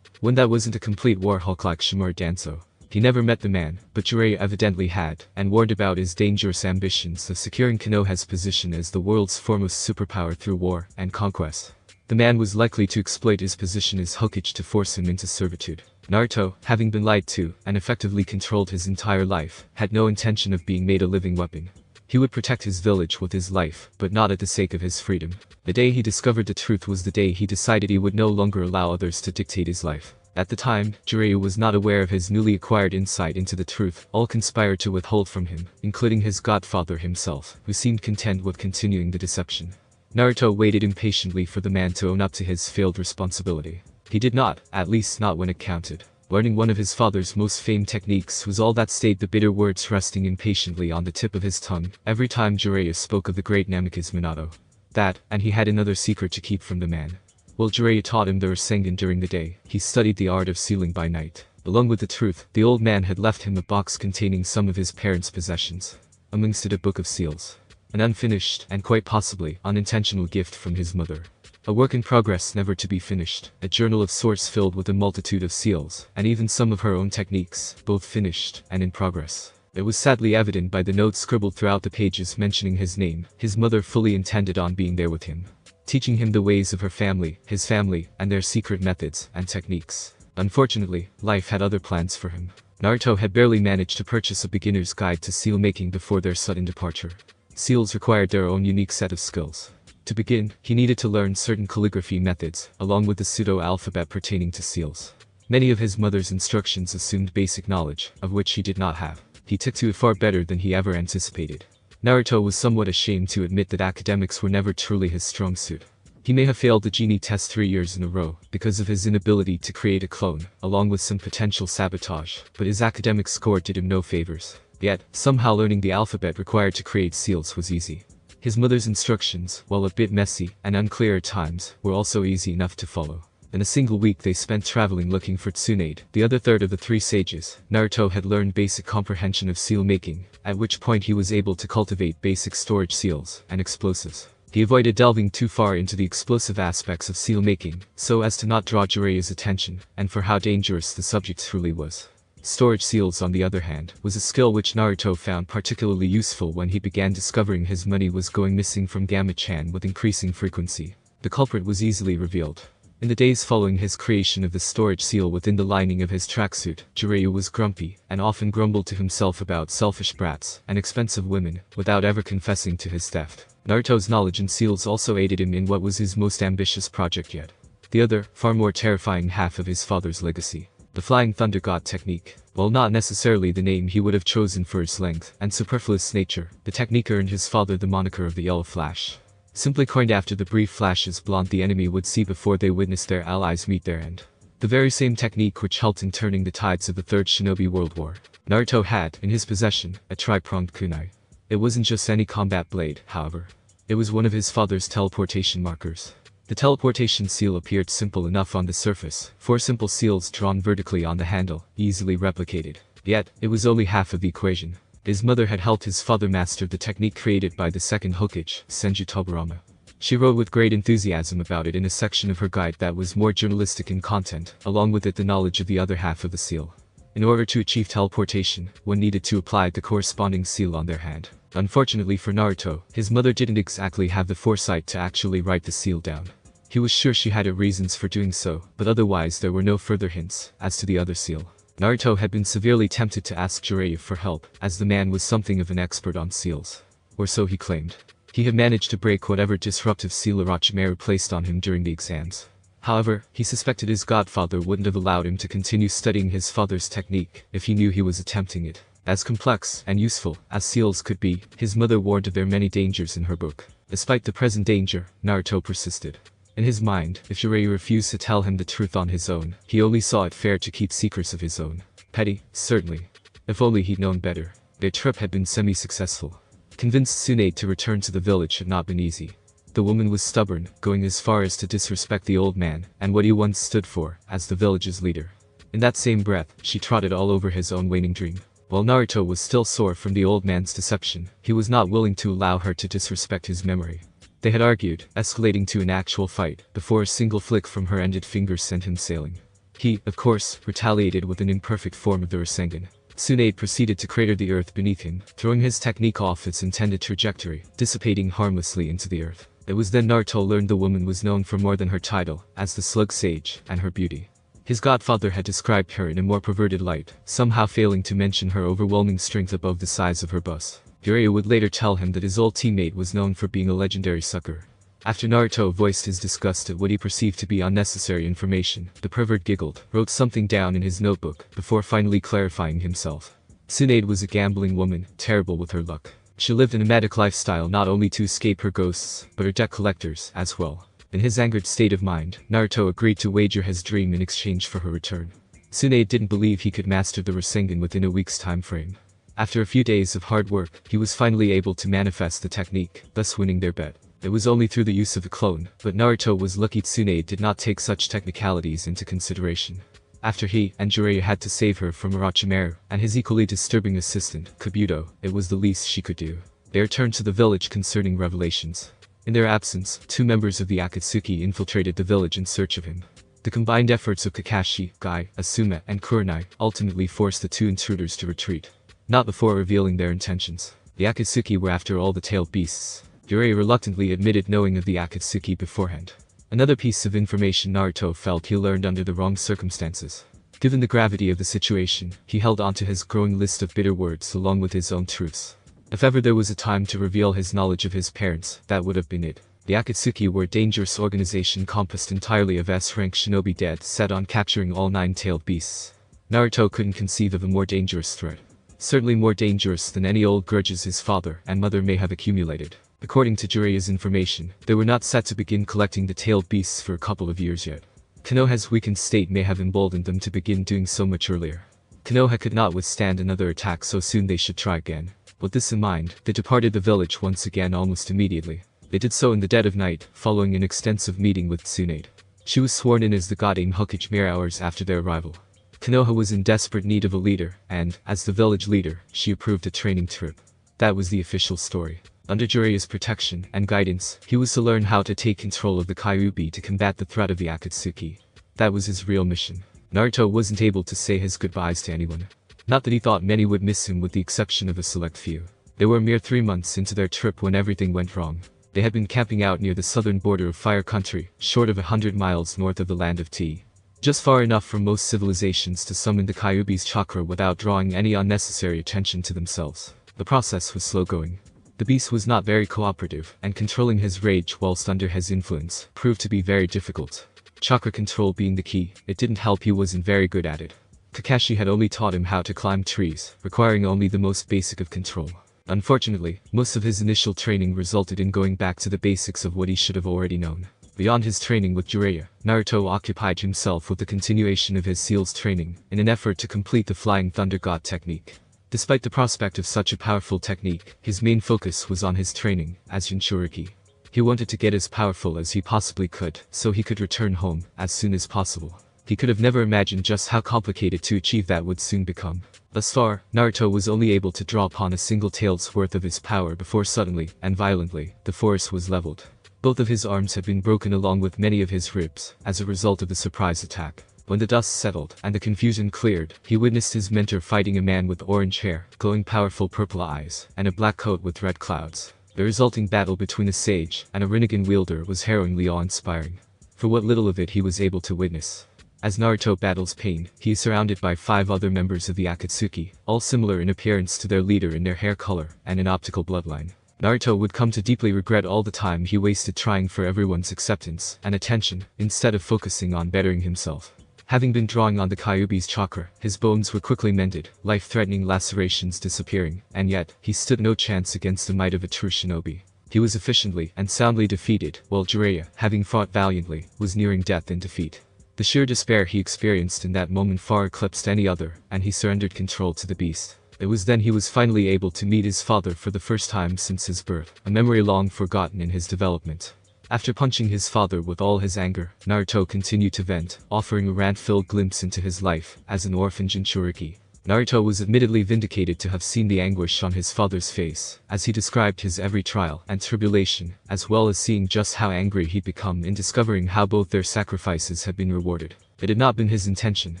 One that wasn't a complete warhawk like Shimura Danzo. He never met the man, but Jiraiya evidently had, and warned about his dangerous ambitions of securing Konoha's position as the world's foremost superpower through war and conquest. The man was likely to exploit his position as Hokage to force him into servitude. Naruto, having been lied to and effectively controlled his entire life, had no intention of being made a living weapon. He would protect his village with his life, but not at the sake of his freedom. The day he discovered the truth was the day he decided he would no longer allow others to dictate his life. At the time, Jiraiya was not aware of his newly acquired insight into the truth. All conspired to withhold from him, including his godfather himself, who seemed content with continuing the deception. Naruto waited impatiently for the man to own up to his failed responsibility. He did not, at least not when it counted. Learning one of his father's most famed techniques was all that stayed, the bitter words resting impatiently on the tip of his tongue every time Jiraiya spoke of the great Namikaze Minato. That, and he had another secret to keep from the man. While Jiraiya taught him the Rasengan during the day, he studied the art of sealing by night. Along with the truth, the old man had left him a box containing some of his parents' possessions. Amongst it a book of seals. An unfinished, and quite possibly, unintentional gift from his mother. A work in progress never to be finished, a journal of sorts filled with a multitude of seals, and even some of her own techniques, both finished and in progress. It was sadly evident by the notes scribbled throughout the pages mentioning his name. His mother fully intended on being there with him, teaching him the ways of her family, his family, and their secret methods and techniques. Unfortunately, life had other plans for him. Naruto had barely managed to purchase a beginner's guide to seal making before their sudden departure. Seals required their own unique set of skills. To begin, he needed to learn certain calligraphy methods, along with the pseudo-alphabet pertaining to seals. Many of his mother's instructions assumed basic knowledge, of which he did not have. He took to it far better than he ever anticipated. Naruto was somewhat ashamed to admit that academics were never truly his strong suit. He may have failed the genie test 3 years in a row, because of his inability to create a clone, along with some potential sabotage, but his academic score did him no favors. Yet, somehow learning the alphabet required to create seals was easy. His mother's instructions, while a bit messy and unclear at times, were also easy enough to follow. In a single week they spent traveling looking for Tsunade, the other third of the 3 sages. Naruto had learned basic comprehension of seal making, at which point he was able to cultivate basic storage seals and explosives. He avoided delving too far into the explosive aspects of seal making, so as to not draw Jiraiya's attention, and for how dangerous the subject truly was. Storage seals, on the other hand, was a skill which Naruto found particularly useful when he began discovering his money was going missing from Gamma-chan with increasing frequency. The culprit was easily revealed. In the days following his creation of the storage seal within the lining of his tracksuit, Jiraiya was grumpy, and often grumbled to himself about selfish brats and expensive women, without ever confessing to his theft. Naruto's knowledge in seals also aided him in what was his most ambitious project yet. The other, far more terrifying half of his father's legacy. The Flying Thunder God technique. While not necessarily the name he would have chosen for its length and superfluous nature, the technique earned his father the moniker of the Yellow Flash. Simply coined after the brief flashes blonde the enemy would see before they witnessed their allies meet their end. The very same technique which helped in turning the tides of the Third Shinobi World War. Naruto had, in his possession, a tri-pronged kunai. It wasn't just any combat blade, however. It was one of his father's teleportation markers. The teleportation seal appeared simple enough on the surface, 4 simple seals drawn vertically on the handle, easily replicated. Yet, it was only half of the equation. His mother had helped his father master the technique created by the second Hokage, Senju Tobirama. She wrote with great enthusiasm about it in a section of her guide that was more journalistic in content, along with it the knowledge of the other half of the seal. In order to achieve teleportation, one needed to apply the corresponding seal on their hand. Unfortunately for Naruto, his mother didn't exactly have the foresight to actually write the seal down. He was sure she had her reasons for doing so, but otherwise there were no further hints as to the other seal. Naruto had been severely tempted to ask Jiraiya for help, as the man was something of an expert on seals. Or so he claimed. He had managed to break whatever disruptive seal Orochimaru placed on him during the exams. However, he suspected his godfather wouldn't have allowed him to continue studying his father's technique if he knew he was attempting it. As complex and useful as seals could be, his mother warned of their many dangers in her book. Despite the present danger, Naruto persisted. In his mind, if Jiraiya refused to tell him the truth on his own, he only saw it fair to keep secrets of his own. Petty, certainly. If only he'd known better. Their trip had been semi-successful. Convince Tsunade to return to the village had not been easy. The woman was stubborn, going as far as to disrespect the old man and what he once stood for as the village's leader. In that same breath, she trotted all over his own waning dream. While Naruto was still sore from the old man's deception, he was not willing to allow her to disrespect his memory. They had argued, escalating to an actual fight, before a single flick from her ended fingers sent him sailing. He, of course, retaliated with an imperfect form of the Rasengan. Tsunade proceeded to crater the earth beneath him, throwing his technique off its intended trajectory, dissipating harmlessly into the earth. It was then Naruto learned the woman was known for more than her title, as the Slug Sage, and her beauty. His godfather had described her in a more perverted light, somehow failing to mention her overwhelming strength above the size of her bust. Jiraiya would later tell him that his old teammate was known for being a legendary sucker. After Naruto voiced his disgust at what he perceived to be unnecessary information, the pervert giggled, wrote something down in his notebook, before finally clarifying himself. Tsunade was a gambling woman, terrible with her luck. She lived a nomadic lifestyle not only to escape her ghosts, but her debt collectors, as well. In his angered state of mind, Naruto agreed to wager his dream in exchange for her return. Tsunade didn't believe he could master the Rasengan within a week's time frame. After a few days of hard work, he was finally able to manifest the technique, thus winning their bet. It was only through the use of a clone, but Naruto was lucky Tsunade did not take such technicalities into consideration. After he and Jiraiya had to save her from Orochimaru and his equally disturbing assistant, Kabuto, it was the least she could do. They returned to the village concerning revelations. In their absence, 2 members of the Akatsuki infiltrated the village in search of him. The combined efforts of Kakashi, Guy, Asuma, and Kurenai ultimately forced the 2 intruders to retreat. Not before revealing their intentions. The Akatsuki were after all the tailed beasts. Jiraiya reluctantly admitted knowing of the Akatsuki beforehand. Another piece of information Naruto felt he learned under the wrong circumstances. Given the gravity of the situation, he held onto his growing list of bitter words along with his own truths. If ever there was a time to reveal his knowledge of his parents, that would have been it. The Akatsuki were a dangerous organization composed entirely of S-rank shinobi dead set on capturing all 9 tailed beasts. Naruto couldn't conceive of a more dangerous threat. Certainly more dangerous than any old grudges his father and mother may have accumulated. According to Jiraiya's information, they were not set to begin collecting the tailed beasts for a couple of years yet. Konoha's weakened state may have emboldened them to begin doing so much earlier. Konoha could not withstand another attack, so soon they should try again. With this in mind, they departed the village once again almost immediately. They did so in the dead of night, following an extensive meeting with Tsunade. She was sworn in as the god Hokage mere hours after their arrival. Konoha was in desperate need of a leader, and, as the village leader, she approved a training trip. That was the official story. Under Jiraiya's protection and guidance, he was to learn how to take control of the Kyuubi to combat the threat of the Akatsuki. That was his real mission. Naruto wasn't able to say his goodbyes to anyone. Not that he thought many would miss him with the exception of a select few. They were a mere 3 months into their trip when everything went wrong. They had been camping out near the southern border of Fire Country, short of 100 miles north of the Land of Tea. Just far enough from most civilizations to summon the Kyuubi's chakra without drawing any unnecessary attention to themselves. The process was slow going. The beast was not very cooperative, and controlling his rage whilst under his influence proved to be very difficult. Chakra control being the key, it didn't help he wasn't very good at it. Kakashi had only taught him how to climb trees, requiring only the most basic of control. Unfortunately, most of his initial training resulted in going back to the basics of what he should have already known. Beyond his training with Jiraiya, Naruto occupied himself with the continuation of his seals training, in an effort to complete the Flying Thunder God technique. Despite the prospect of such a powerful technique, his main focus was on his training, as Jinchuriki. He wanted to get as powerful as he possibly could, so he could return home, as soon as possible. He could have never imagined just how complicated to achieve that would soon become. Thus far, Naruto was only able to draw upon a single tail's worth of his power before suddenly, and violently, the forest was leveled. Both of his arms had been broken along with many of his ribs, as a result of the surprise attack. When the dust settled, and the confusion cleared, he witnessed his mentor fighting a man with orange hair, glowing powerful purple eyes, and a black coat with red clouds. The resulting battle between a sage and a Rinnegan wielder was harrowingly awe-inspiring. For what little of it he was able to witness. As Naruto battles pain, he is surrounded by 5 other members of the Akatsuki, all similar in appearance to their leader in their hair color and in optical bloodline. Naruto would come to deeply regret all the time he wasted trying for everyone's acceptance and attention, instead of focusing on bettering himself. Having been drawing on the Kyuubi's chakra, his bones were quickly mended, life-threatening lacerations disappearing, and yet, he stood no chance against the might of a true shinobi. He was efficiently and soundly defeated, while Jiraiya, having fought valiantly, was nearing death in defeat. The sheer despair he experienced in that moment far eclipsed any other, and he surrendered control to the beast. It was then he was finally able to meet his father for the first time since his birth, a memory long forgotten in his development. After punching his father with all his anger, Naruto continued to vent, offering a rant-filled glimpse into his life as an orphan Jinchuriki. Naruto was admittedly vindicated to have seen the anguish on his father's face, as he described his every trial and tribulation, as well as seeing just how angry he'd become in discovering how both their sacrifices had been rewarded. It had not been his intention,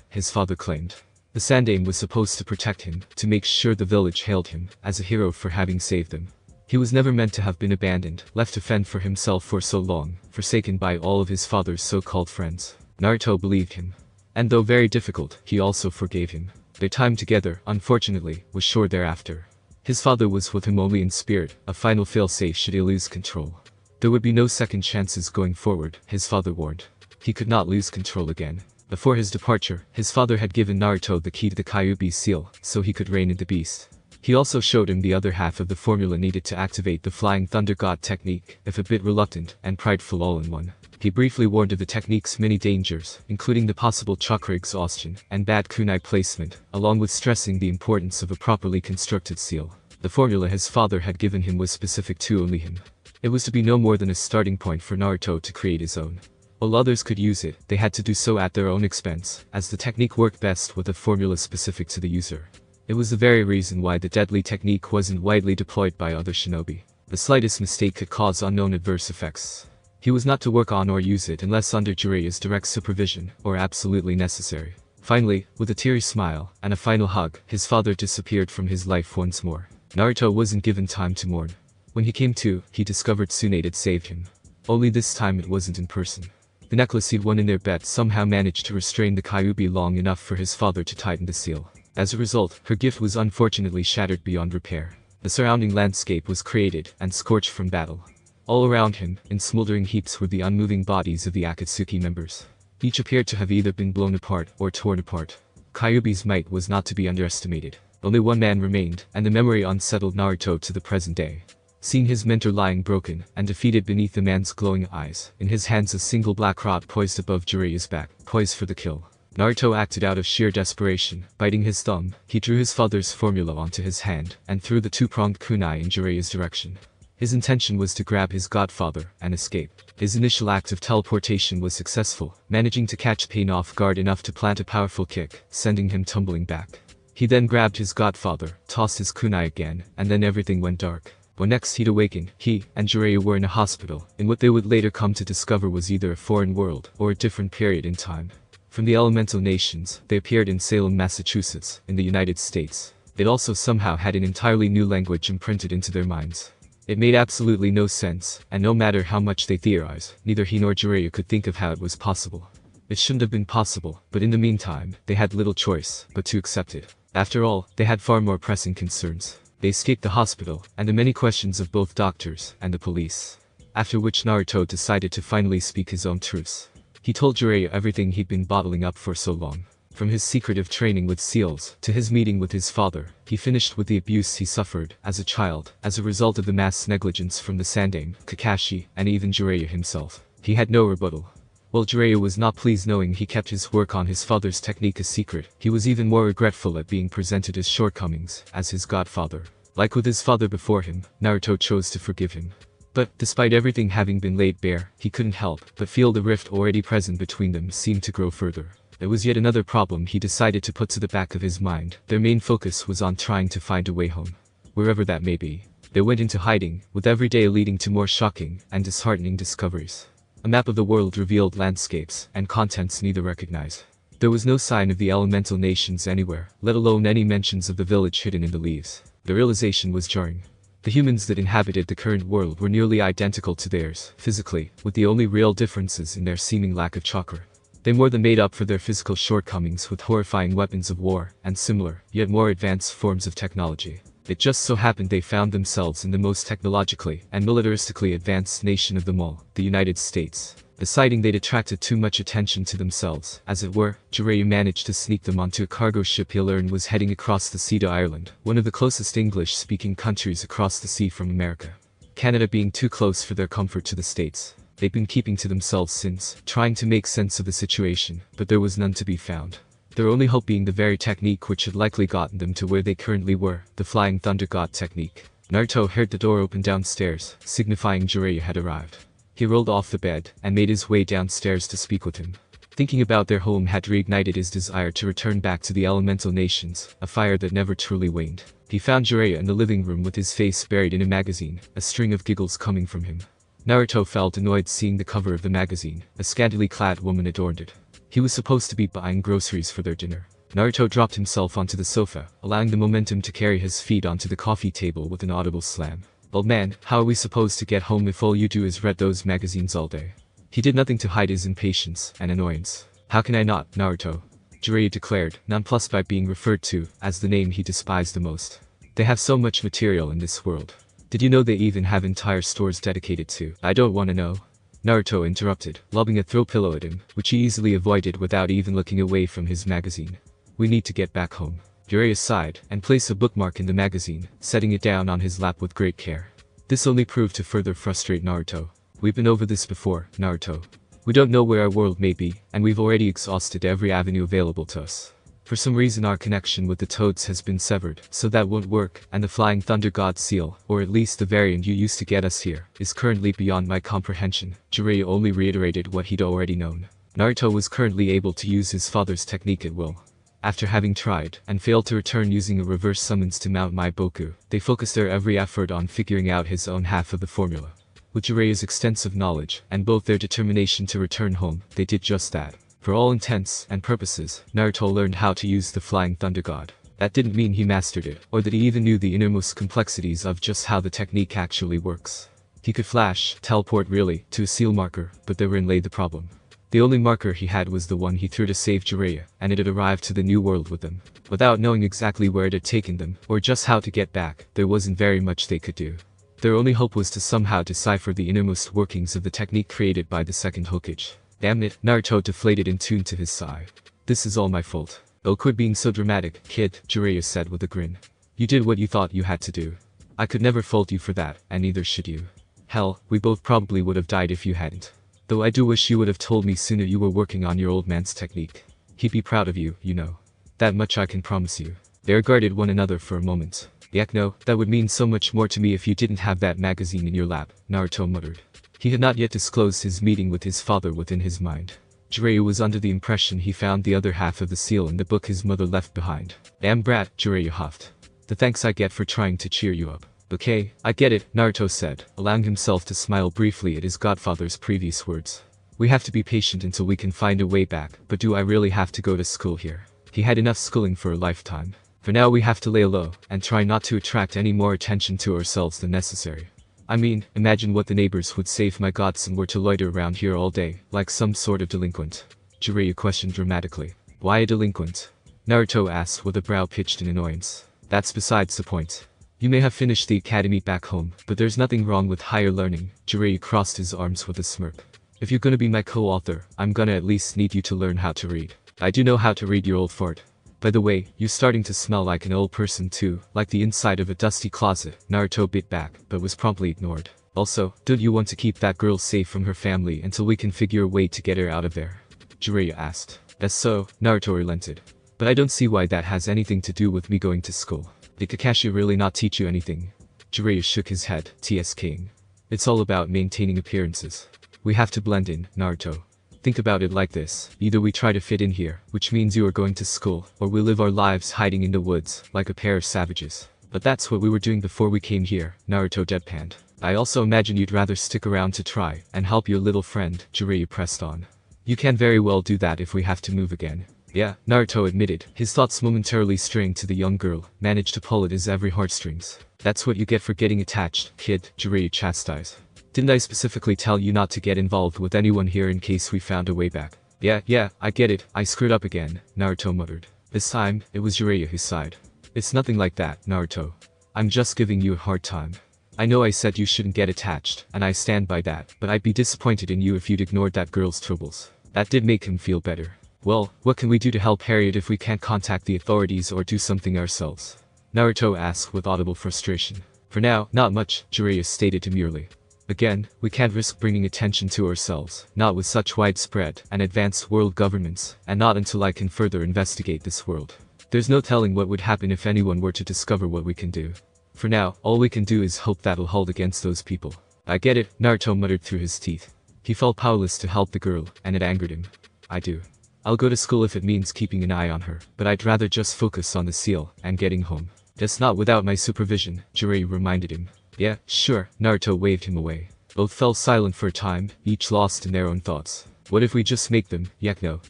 his father claimed. The Sandaime was supposed to protect him, to make sure the village hailed him as a hero for having saved them. He was never meant to have been abandoned, left to fend for himself for so long, forsaken by all of his father's so-called friends. Naruto believed him. And though very difficult, he also forgave him. Their time together, unfortunately, was short thereafter. His father was with him only in spirit, a final failsafe should he lose control. There would be no second chances going forward, his father warned. He could not lose control again. Before his departure, his father had given Naruto the key to the Kyuubi seal, so he could rein in the beast. He also showed him the other half of the formula needed to activate the Flying Thunder God technique, if a bit reluctant and prideful all in one. He briefly warned of the technique's many dangers, including the possible chakra exhaustion and bad kunai placement, along with stressing the importance of a properly constructed seal. The formula his father had given him was specific to only him. It was to be no more than a starting point for Naruto to create his own. While others could use it, they had to do so at their own expense, as the technique worked best with a formula specific to the user. It was the very reason why the deadly technique wasn't widely deployed by other shinobi. The slightest mistake could cause unknown adverse effects. He was not to work on or use it unless under Jiraiya's direct supervision, or absolutely necessary. Finally, with a teary smile and a final hug, his father disappeared from his life once more. Naruto wasn't given time to mourn. When he came to, he discovered Tsunade had saved him. Only this time it wasn't in person. The necklace he'd won in their bet somehow managed to restrain the Kyuubi long enough for his father to tighten the seal. As a result, her gift was unfortunately shattered beyond repair. The surrounding landscape was created and scorched from battle. All around him, in smoldering heaps were the unmoving bodies of the Akatsuki members. Each appeared to have either been blown apart or torn apart. Kyuubi's might was not to be underestimated. Only one man remained, and the memory unsettled Naruto to the present day. Seeing his mentor lying broken and defeated beneath the man's glowing eyes, in his hands a single black rod poised above Jiraiya's back, poised for the kill. Naruto acted out of sheer desperation. Biting his thumb, he drew his father's formula onto his hand and threw the two-pronged kunai in Jiraiya's direction. His intention was to grab his godfather and escape. His initial act of teleportation was successful, managing to catch Pain off guard enough to plant a powerful kick, sending him tumbling back. He then grabbed his godfather, tossed his kunai again, and then everything went dark. When next he'd awaken, he and Jiraiya were in a hospital, in what they would later come to discover was either a foreign world or a different period in time. From the elemental nations, they appeared in Salem, Massachusetts, in the United States. It also somehow had an entirely new language imprinted into their minds. It made absolutely no sense, and no matter how much they theorized, neither he nor Jiraiya could think of how it was possible. It shouldn't have been possible, but in the meantime, they had little choice but to accept it. After all, they had far more pressing concerns. They escaped the hospital, and the many questions of both doctors and the police. After which Naruto decided to finally speak his own truths. He told Jiraiya everything he'd been bottling up for so long. From his secretive training with seals, to his meeting with his father, he finished with the abuse he suffered as a child, as a result of the mass negligence from the Sandaime, Kakashi, and even Jiraiya himself. He had no rebuttal. While Jiraiya was not pleased knowing he kept his work on his father's technique a secret, he was even more regretful at being presented his shortcomings as his godfather. Like with his father before him, Naruto chose to forgive him. But, despite everything having been laid bare, he couldn't help but feel the rift already present between them seemed to grow further. There was yet another problem he decided to put to the back of his mind. Their main focus was on trying to find a way home. Wherever that may be. They went into hiding, with every day leading to more shocking and disheartening discoveries. A map of the world revealed landscapes and contents neither recognized. There was no sign of the elemental nations anywhere, let alone any mentions of the village hidden in the leaves. The realization was jarring. The humans that inhabited the current world were nearly identical to theirs, physically, with the only real differences in their seeming lack of chakra. They more than made up for their physical shortcomings with horrifying weapons of war and similar, yet more advanced forms of technology. It just so happened they found themselves in the most technologically and militaristically advanced nation of them all, the United States. Deciding they'd attracted too much attention to themselves, as it were, Jiraiya managed to sneak them onto a cargo ship he learned was heading across the sea to Ireland, one of the closest English-speaking countries across the sea from America. Canada being too close for their comfort to the States. They'd been keeping to themselves since, trying to make sense of the situation, but there was none to be found. Their only hope being the very technique which had likely gotten them to where they currently were, the Flying Thunder God technique. Naruto heard the door open downstairs, signifying Jiraiya had arrived. He rolled off the bed and made his way downstairs to speak with him. Thinking about their home had reignited his desire to return back to the elemental nations, a fire that never truly waned. He found Jiraiya in the living room with his face buried in a magazine, a string of giggles coming from him. Naruto felt annoyed seeing the cover of the magazine. A scantily clad woman adorned it. He was supposed to be buying groceries for their dinner. Naruto dropped himself onto the sofa, allowing the momentum to carry his feet onto the coffee table with an audible slam. Old man, how are we supposed to get home if all you do is read those magazines all day? He did nothing to hide his impatience and annoyance. How can I not, Naruto? Jiraiya declared, nonplussed by being referred to as the name he despised the most. They have so much material in this world. Did you know they even have entire stores dedicated to? I don't want to know. Naruto interrupted, lobbing a throw pillow at him, which he easily avoided without even looking away from his magazine. We need to get back home. Jiraiya sighed and placed a bookmark in the magazine, setting it down on his lap with great care. This only proved to further frustrate Naruto. We've been over this before, Naruto. We don't know where our world may be, and we've already exhausted every avenue available to us. For some reason our connection with the toads has been severed, so that won't work, and the Flying Thunder God seal, or at least the variant you used to get us here, is currently beyond my comprehension. Jiraiya only reiterated what he'd already known. Naruto was currently able to use his father's technique at will. After having tried, and failed to return using a reverse summons to mount Mai Boku, they focused their every effort on figuring out his own half of the formula. With Jiraiya's extensive knowledge, and both their determination to return home, they did just that. For all intents and purposes, Naruto learned how to use the Flying Thunder God. That didn't mean he mastered it, or that he even knew the innermost complexities of just how the technique actually works. He could flash, teleport really, to a seal marker, but therein lay the problem. The only marker he had was the one he threw to save Jiraiya, and it had arrived to the new world with them. Without knowing exactly where it had taken them, or just how to get back, there wasn't very much they could do. Their only hope was to somehow decipher the innermost workings of the technique created by the second Hokage. Damn it, Naruto deflated in tune to his sigh. This is all my fault. Oh, quit being so dramatic, kid, Jiraiya said with a grin. You did what you thought you had to do. I could never fault you for that, and neither should you. Hell, we both probably would have died if you hadn't. Though I do wish you would have told me sooner you were working on your old man's technique. He'd be proud of you, you know. That much I can promise you. They regarded one another for a moment. Yak no, that would mean so much more to me if you didn't have that magazine in your lap, Naruto muttered. He had not yet disclosed his meeting with his father within his mind. Jiraiya was under the impression he found the other half of the seal in the book his mother left behind. Damn brat, Jiraiya huffed. The thanks I get for trying to cheer you up. Okay, I get it, Naruto said, allowing himself to smile briefly at his godfather's previous words. We have to be patient until we can find a way back, but do I really have to go to school here? He had enough schooling for a lifetime. For now we have to lay low, and try not to attract any more attention to ourselves than necessary. I mean, imagine what the neighbors would say if my godson were to loiter around here all day, like some sort of delinquent. Jiraiya questioned dramatically. Why a delinquent? Naruto asked with a brow pitched in annoyance. That's besides the point. You may have finished the academy back home, but there's nothing wrong with higher learning. Jiraiya crossed his arms with a smirk. If you're gonna be my co-author, I'm gonna at least need you to learn how to read. I do know how to read, you old fart. By the way, you're starting to smell like an old person too, like the inside of a dusty closet. Naruto bit back, but was promptly ignored. Also, don't you want to keep that girl safe from her family until we can figure a way to get her out of there? Jiraiya asked. That's so, Naruto relented. But I don't see why that has anything to do with me going to school. Did Kakashi really not teach you anything? Jiraiya shook his head, TSKing. It's all about maintaining appearances. We have to blend in, Naruto. Think about it like this, either we try to fit in here, which means you are going to school, or we live our lives hiding in the woods, like a pair of savages. But that's what we were doing before we came here, Naruto deadpanned. I also imagine you'd rather stick around to try, and help your little friend, Jiraiya pressed on. You can very well do that if we have to move again. Yeah, Naruto admitted, his thoughts momentarily straying to the young girl, managed to pull at his every heartstrings. That's what you get for getting attached, kid, Jiraiya chastised. Didn't I specifically tell you not to get involved with anyone here in case we found a way back? Yeah, I get it, I screwed up again, Naruto muttered. This time, it was Jiraiya who sighed. It's nothing like that, Naruto. I'm just giving you a hard time. I know I said you shouldn't get attached, and I stand by that, but I'd be disappointed in you if you'd ignored that girl's troubles. That did make him feel better. Well, what can we do to help Harriet if we can't contact the authorities or do something ourselves? Naruto asked with audible frustration. For now, not much, Jiraiya stated demurely. Again, we can't risk bringing attention to ourselves, not with such widespread and advanced world governments, and not until I can further investigate this world. There's no telling what would happen if anyone were to discover what we can do. For now, all we can do is hope that'll hold against those people. I get it, Naruto muttered through his teeth. He felt powerless to help the girl, and it angered him. I do. I'll go to school if it means keeping an eye on her, but I'd rather just focus on the seal and getting home. Just not without my supervision, Jiraiya reminded him. Yeah, sure, Naruto waved him away. Both fell silent for a time, each lost in their own thoughts. What if we just make them,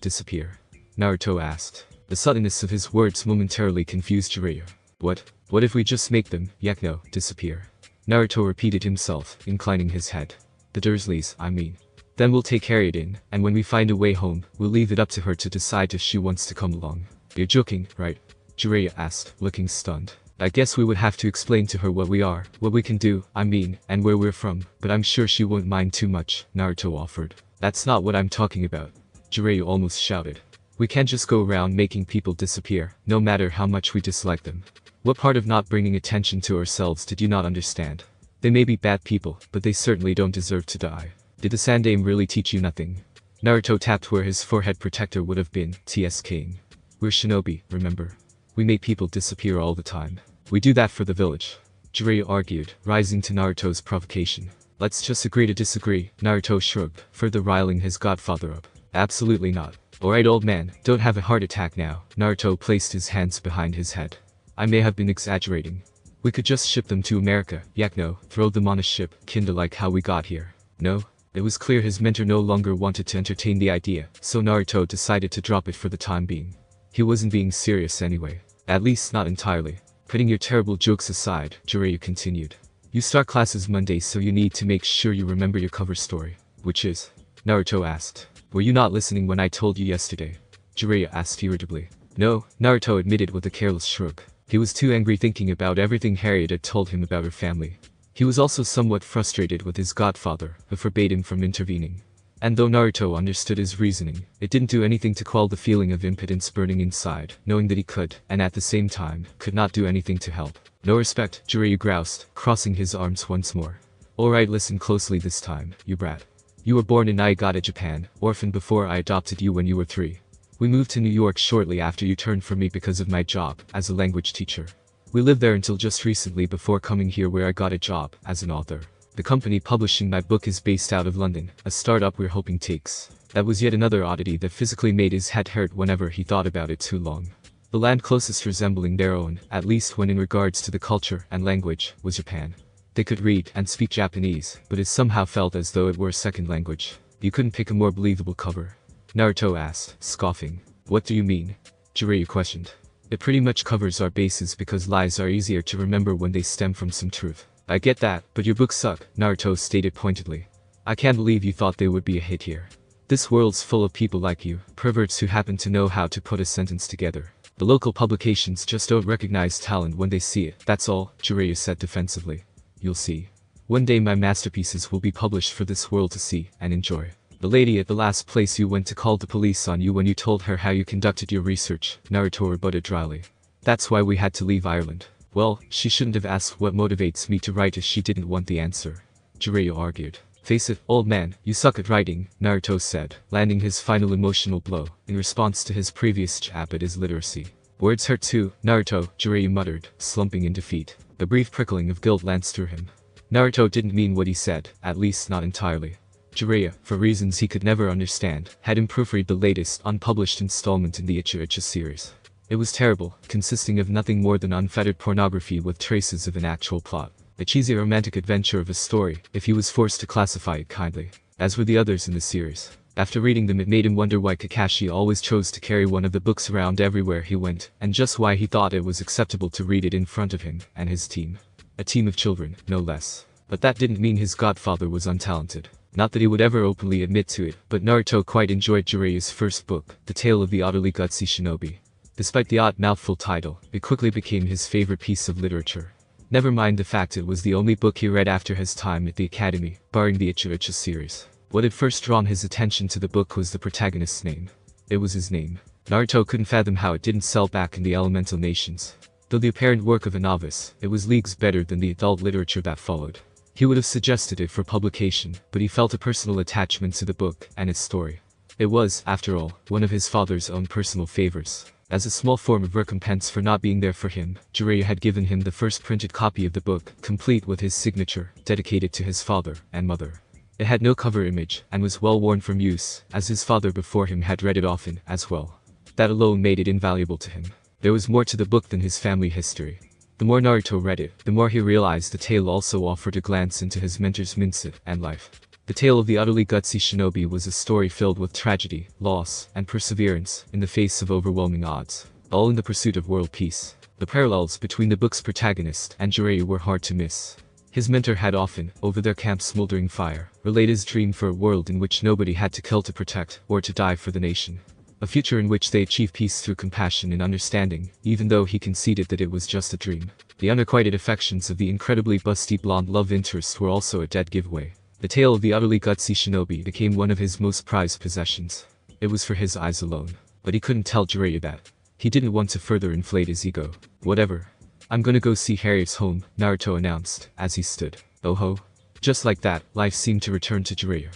disappear? Naruto asked. The suddenness of his words momentarily confused Jiraiya. What if we just make them, disappear? Naruto repeated himself, inclining his head. The Dursleys, I mean. Then we'll take Harriet in, and when we find a way home, we'll leave it up to her to decide if she wants to come along. You're joking, right? Jiraiya asked, looking stunned. I guess we would have to explain to her what we are, what we can do, and where we're from, but I'm sure she won't mind too much, Naruto offered. That's not what I'm talking about. Jiraiya almost shouted. We can't just go around making people disappear, no matter how much we dislike them. What part of not bringing attention to ourselves did you not understand? They may be bad people, but they certainly don't deserve to die. Did the Sandaime really teach you nothing? Naruto tapped where his forehead protector would have been, TSKing. We're shinobi, remember? We make people disappear all the time. We do that for the village. Jiraiya argued, rising to Naruto's provocation. Let's just agree to disagree, Naruto shrugged, further riling his godfather up. Absolutely not. Alright old man, don't have a heart attack now. Naruto placed his hands behind his head. I may have been exaggerating. We could just ship them to America, throw them on a ship, kinda like how we got here. No? It was clear his mentor no longer wanted to entertain the idea, so Naruto decided to drop it for the time being. He wasn't being serious anyway. At least not entirely. Putting your terrible jokes aside, Jiraiya continued. You start classes Monday, so you need to make sure you remember your cover story. Which is? Naruto asked. Were you not listening when I told you yesterday? Jiraiya asked irritably. No, Naruto admitted with a careless shrug. He was too angry thinking about everything Harriet had told him about her family. He was also somewhat frustrated with his godfather, who forbade him from intervening. And though Naruto understood his reasoning, it didn't do anything to quell the feeling of impotence burning inside, knowing that he could, and at the same time, could not do anything to help. No respect, Jiraiya groused, crossing his arms once more. Alright, listen closely this time, you brat. You were born in Niigata, Japan, orphaned before I adopted you when you were 3. We moved to New York shortly after you turned for me because of my job as a language teacher. We lived there until just recently before coming here where I got a job as an author. The company publishing my book is based out of London, a startup we're hoping takes. That was yet another oddity that physically made his head hurt whenever he thought about it too long. The land closest resembling their own, at least when in regards to the culture and language, was Japan. They could read and speak Japanese, but it somehow felt as though it were a second language. You couldn't pick a more believable cover. Naruto asked, scoffing. What do you mean? Jiraiya questioned. It pretty much covers our bases because lies are easier to remember when they stem from some truth. I get that, but your books suck, Naruto stated pointedly. I can't believe you thought they would be a hit here. This world's full of people like you, perverts who happen to know how to put a sentence together. The local publications just don't recognize talent when they see it, that's all, Jiraiya said defensively. You'll see. One day my masterpieces will be published for this world to see and enjoy. The lady at the last place you went to called the police on you when you told her how you conducted your research, Naruto rebutted dryly. That's why we had to leave Ireland. Well, she shouldn't have asked what motivates me to write if she didn't want the answer. Jiraiya argued. Face it, old man, you suck at writing, Naruto said, landing his final emotional blow, in response to his previous jab at his literacy. Words hurt too, Naruto, Jiraiya muttered, slumping in defeat. A brief prickling of guilt lanced through him. Naruto didn't mean what he said, at least not entirely. Jiraiya, for reasons he could never understand, had him proofread the latest unpublished installment in the Icha Icha series. It was terrible, consisting of nothing more than unfettered pornography with traces of an actual plot. A cheesy romantic adventure of a story, if he was forced to classify it kindly. As were the others in the series. After reading them, it made him wonder why Kakashi always chose to carry one of the books around everywhere he went, and just why he thought it was acceptable to read it in front of him and his team. A team of children, no less. But that didn't mean his godfather was untalented. Not that he would ever openly admit to it, but Naruto quite enjoyed Jiraiya's first book, The Tale of the Utterly Gutsy Shinobi. Despite the odd mouthful title, it quickly became his favorite piece of literature. Never mind the fact it was the only book he read after his time at the academy, barring the Icha Icha series. What had first drawn his attention to the book was the protagonist's name. It was his name. Naruto couldn't fathom how it didn't sell back in the elemental nations. Though the apparent work of a novice, it was leagues better than the adult literature that followed. He would have suggested it for publication, but he felt a personal attachment to the book and its story. It was, after all, one of his father's own personal favors. As a small form of recompense for not being there for him, Jiraiya had given him the first printed copy of the book, complete with his signature, dedicated to his father and mother. It had no cover image and was well worn from use, as his father before him had read it often as well. That alone made it invaluable to him. There was more to the book than his family history. The more Naruto read it, the more he realized the tale also offered a glance into his mentor's mindset and life. The tale of the utterly gutsy shinobi was a story filled with tragedy, loss, and perseverance in the face of overwhelming odds, all in the pursuit of world peace. The parallels between the book's protagonist and Jiraiya were hard to miss. His mentor had often, over their camp's smoldering fire, relayed his dream for a world in which nobody had to kill to protect or to die for the nation. A future in which they achieve peace through compassion and understanding, even though he conceded that it was just a dream. The unrequited affections of the incredibly busty blonde love interest were also a dead giveaway. The tale of the utterly gutsy shinobi became one of his most prized possessions. It was for his eyes alone. But he couldn't tell Jiraiya that. He didn't want to further inflate his ego. Whatever. I'm gonna go see Harriet's home, Naruto announced, as he stood. Oh ho. Just like that, life seemed to return to Jiraiya.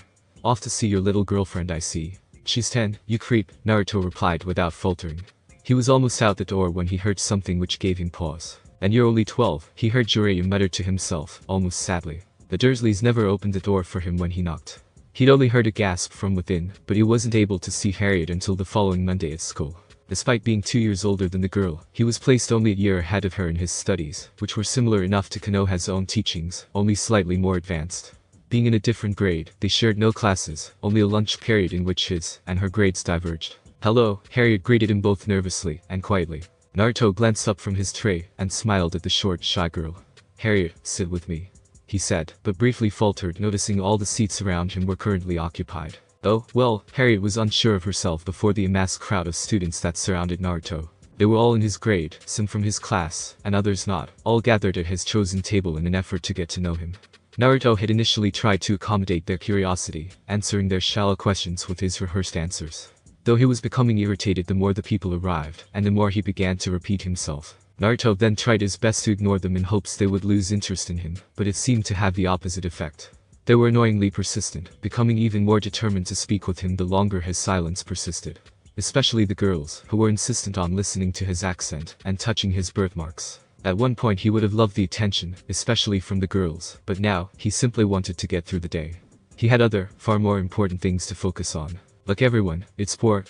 Off to see your little girlfriend, I see. She's 10, you creep, Naruto replied without faltering. He was almost out the door when he heard something which gave him pause. And you're only 12, he heard Jiraiya mutter to himself, almost sadly. The Dursleys never opened the door for him when he knocked. He'd only heard a gasp from within, but he wasn't able to see Harriet until the following Monday at school. Despite being 2 years older than the girl, he was placed only a year ahead of her in his studies, which were similar enough to Konoha's own teachings, only slightly more advanced. Being in a different grade, they shared no classes, only a lunch period in which his and her grades diverged. Hello, Harriet greeted him both nervously and quietly. Naruto glanced up from his tray and smiled at the short, shy girl. Harriet, sit with me, he said, but briefly faltered, noticing all the seats around him were currently occupied. Oh, well, Harriet was unsure of herself before the amassed crowd of students that surrounded Naruto. They were all in his grade, some from his class, and others not, all gathered at his chosen table in an effort to get to know him. Naruto had initially tried to accommodate their curiosity, answering their shallow questions with his rehearsed answers. Though he was becoming irritated the more the people arrived, and the more he began to repeat himself. Naruto then tried his best to ignore them in hopes they would lose interest in him, but it seemed to have the opposite effect. They were annoyingly persistent, becoming even more determined to speak with him the longer his silence persisted. Especially the girls, who were insistent on listening to his accent and touching his birthmarks. At one point he would have loved the attention, especially from the girls, but now, he simply wanted to get through the day. He had other, far more important things to focus on. Like everyone, it's poor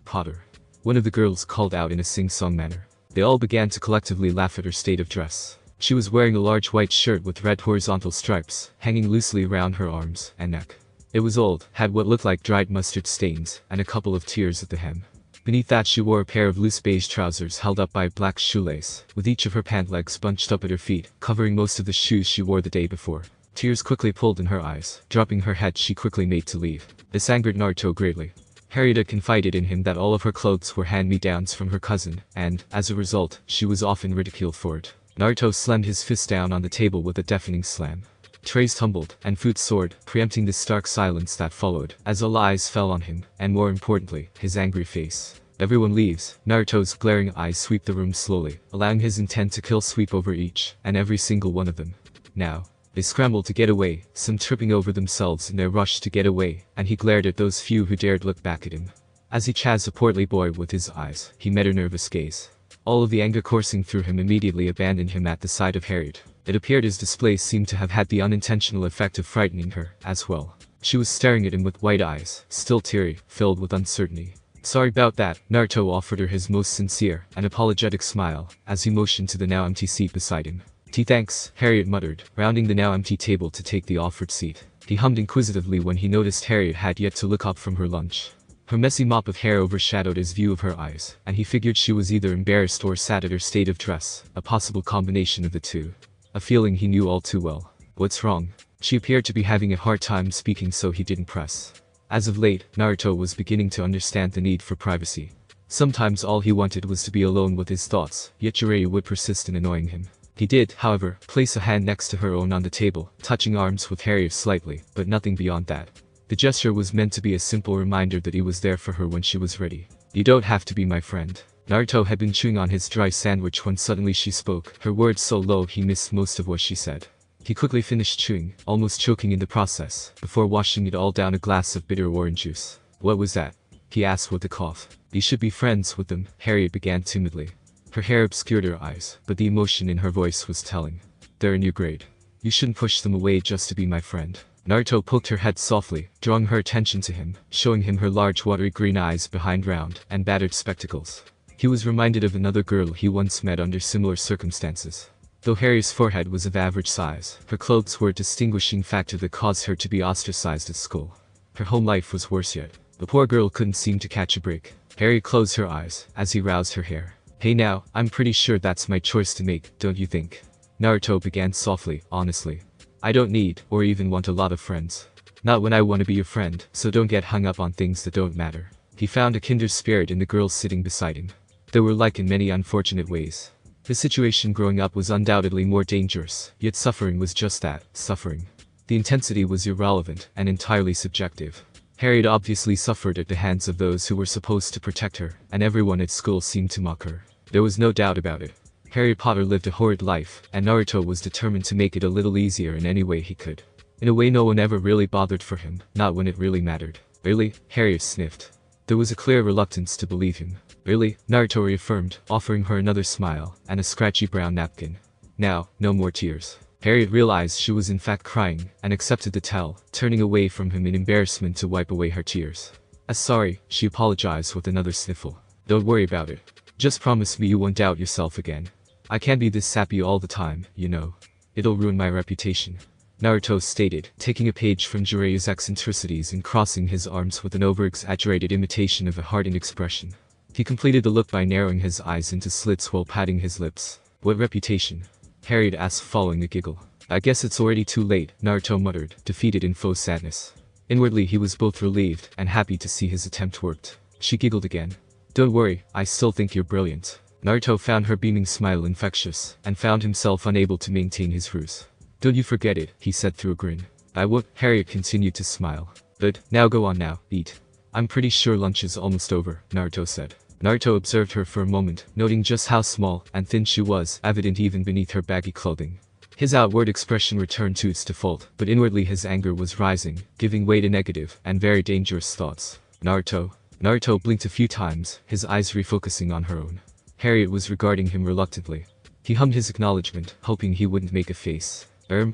Potter. One of the girls called out in a sing-song manner. They all began to collectively laugh at her state of dress. She was wearing a large white shirt with red horizontal stripes, hanging loosely around her arms and neck. It was old, had what looked like dried mustard stains, and a couple of tears at the hem. Beneath that she wore a pair of loose beige trousers held up by a black shoelace, with each of her pant legs bunched up at her feet, covering most of the shoes she wore the day before. Tears quickly pulled in her eyes. Dropping her head she quickly made to leave. This angered Naruto greatly. Harriet had confided in him that all of her clothes were hand-me-downs from her cousin, and, as a result, she was often ridiculed for it. Naruto slammed his fist down on the table with a deafening slam. Trays tumbled, and food soared, preempting the stark silence that followed, as all eyes fell on him, and more importantly, his angry face. Everyone leaves. Naruto's glaring eyes sweep the room slowly, allowing his intent to kill sweep over each and every single one of them. Now. They scrambled to get away, some tripping over themselves in their rush to get away, and he glared at those few who dared look back at him. As he chased a portly boy with his eyes, he met her nervous gaze. All of the anger coursing through him immediately abandoned him at the sight of Harriet. It appeared his display seemed to have had the unintentional effect of frightening her, as well. She was staring at him with white eyes, still teary, filled with uncertainty. Sorry about that, Naruto offered her his most sincere and apologetic smile, as he motioned to the now empty seat beside him. Thanks, Harriet muttered, rounding the now empty table to take the offered seat. He hummed inquisitively when he noticed Harriet had yet to look up from her lunch. Her messy mop of hair overshadowed his view of her eyes, and he figured she was either embarrassed or sad at her state of dress, a possible combination of the two. A feeling he knew all too well. What's wrong? She appeared to be having a hard time speaking, so he didn't press. As of late, Naruto was beginning to understand the need for privacy. Sometimes all he wanted was to be alone with his thoughts, yet Jiraiya would persist in annoying him. He did, however, place a hand next to her own on the table, touching arms with Harriet slightly, but nothing beyond that. The gesture was meant to be a simple reminder that he was there for her when she was ready. You don't have to be my friend. Naruto had been chewing on his dry sandwich when suddenly she spoke, her words so low he missed most of what she said. He quickly finished chewing, almost choking in the process, before washing it all down a glass of bitter orange juice. What was that? He asked with a cough. You should be friends with them, Harriet began timidly. Her hair obscured her eyes, but the emotion in her voice was telling. They're a new grade. You shouldn't push them away just to be my friend. Naruto poked her head softly, drawing her attention to him, showing him her large watery green eyes behind round and battered spectacles. He was reminded of another girl he once met under similar circumstances. Though Harriet's forehead was of average size, her clothes were a distinguishing factor that caused her to be ostracized at school. Her home life was worse yet. The poor girl couldn't seem to catch a break. Harriet closed her eyes as he roused her hair. Hey now, I'm pretty sure that's my choice to make, don't you think? Naruto began softly, honestly. I don't need, or even want a lot of friends. Not when I want to be your friend, so don't get hung up on things that don't matter. He found a kindred spirit in the girl sitting beside him. They were like in many unfortunate ways. His situation growing up was undoubtedly more dangerous, yet suffering was just that, suffering. The intensity was irrelevant and entirely subjective. Harriet obviously suffered at the hands of those who were supposed to protect her, and everyone at school seemed to mock her. There was no doubt about it. Harry Potter lived a horrid life, and Naruto was determined to make it a little easier in any way he could. In a way no one ever really bothered for him, not when it really mattered. Really? Harriet sniffed. There was a clear reluctance to believe him. Really? Naruto reaffirmed, offering her another smile, and a scratchy brown napkin. Now, no more tears. Harriet realized she was in fact crying, and accepted the towel, turning away from him in embarrassment to wipe away her tears. Sorry, she apologized with another sniffle. Don't worry about it. Just promise me you won't doubt yourself again. I can't be this sappy all the time, you know. It'll ruin my reputation. Naruto stated, taking a page from Jiraiya's eccentricities and crossing his arms with an over-exaggerated imitation of a hardened expression. He completed the look by narrowing his eyes into slits while patting his lips. What reputation? Harriet asked following a giggle. I guess it's already too late, Naruto muttered, defeated in faux sadness. Inwardly he was both relieved and happy to see his attempt worked. She giggled again. Don't worry, I still think you're brilliant. Naruto found her beaming smile infectious, and found himself unable to maintain his ruse. Don't you forget it, he said through a grin. I would. Harriet continued to smile. But, now go on now, eat. I'm pretty sure lunch is almost over, Naruto said. Naruto observed her for a moment, noting just how small and thin she was, evident even beneath her baggy clothing. His outward expression returned to its default, but inwardly his anger was rising, giving way to negative and very dangerous thoughts. Naruto. Naruto blinked a few times, his eyes refocusing on her own. Harriet was regarding him reluctantly. He hummed his acknowledgement, hoping he wouldn't make a face.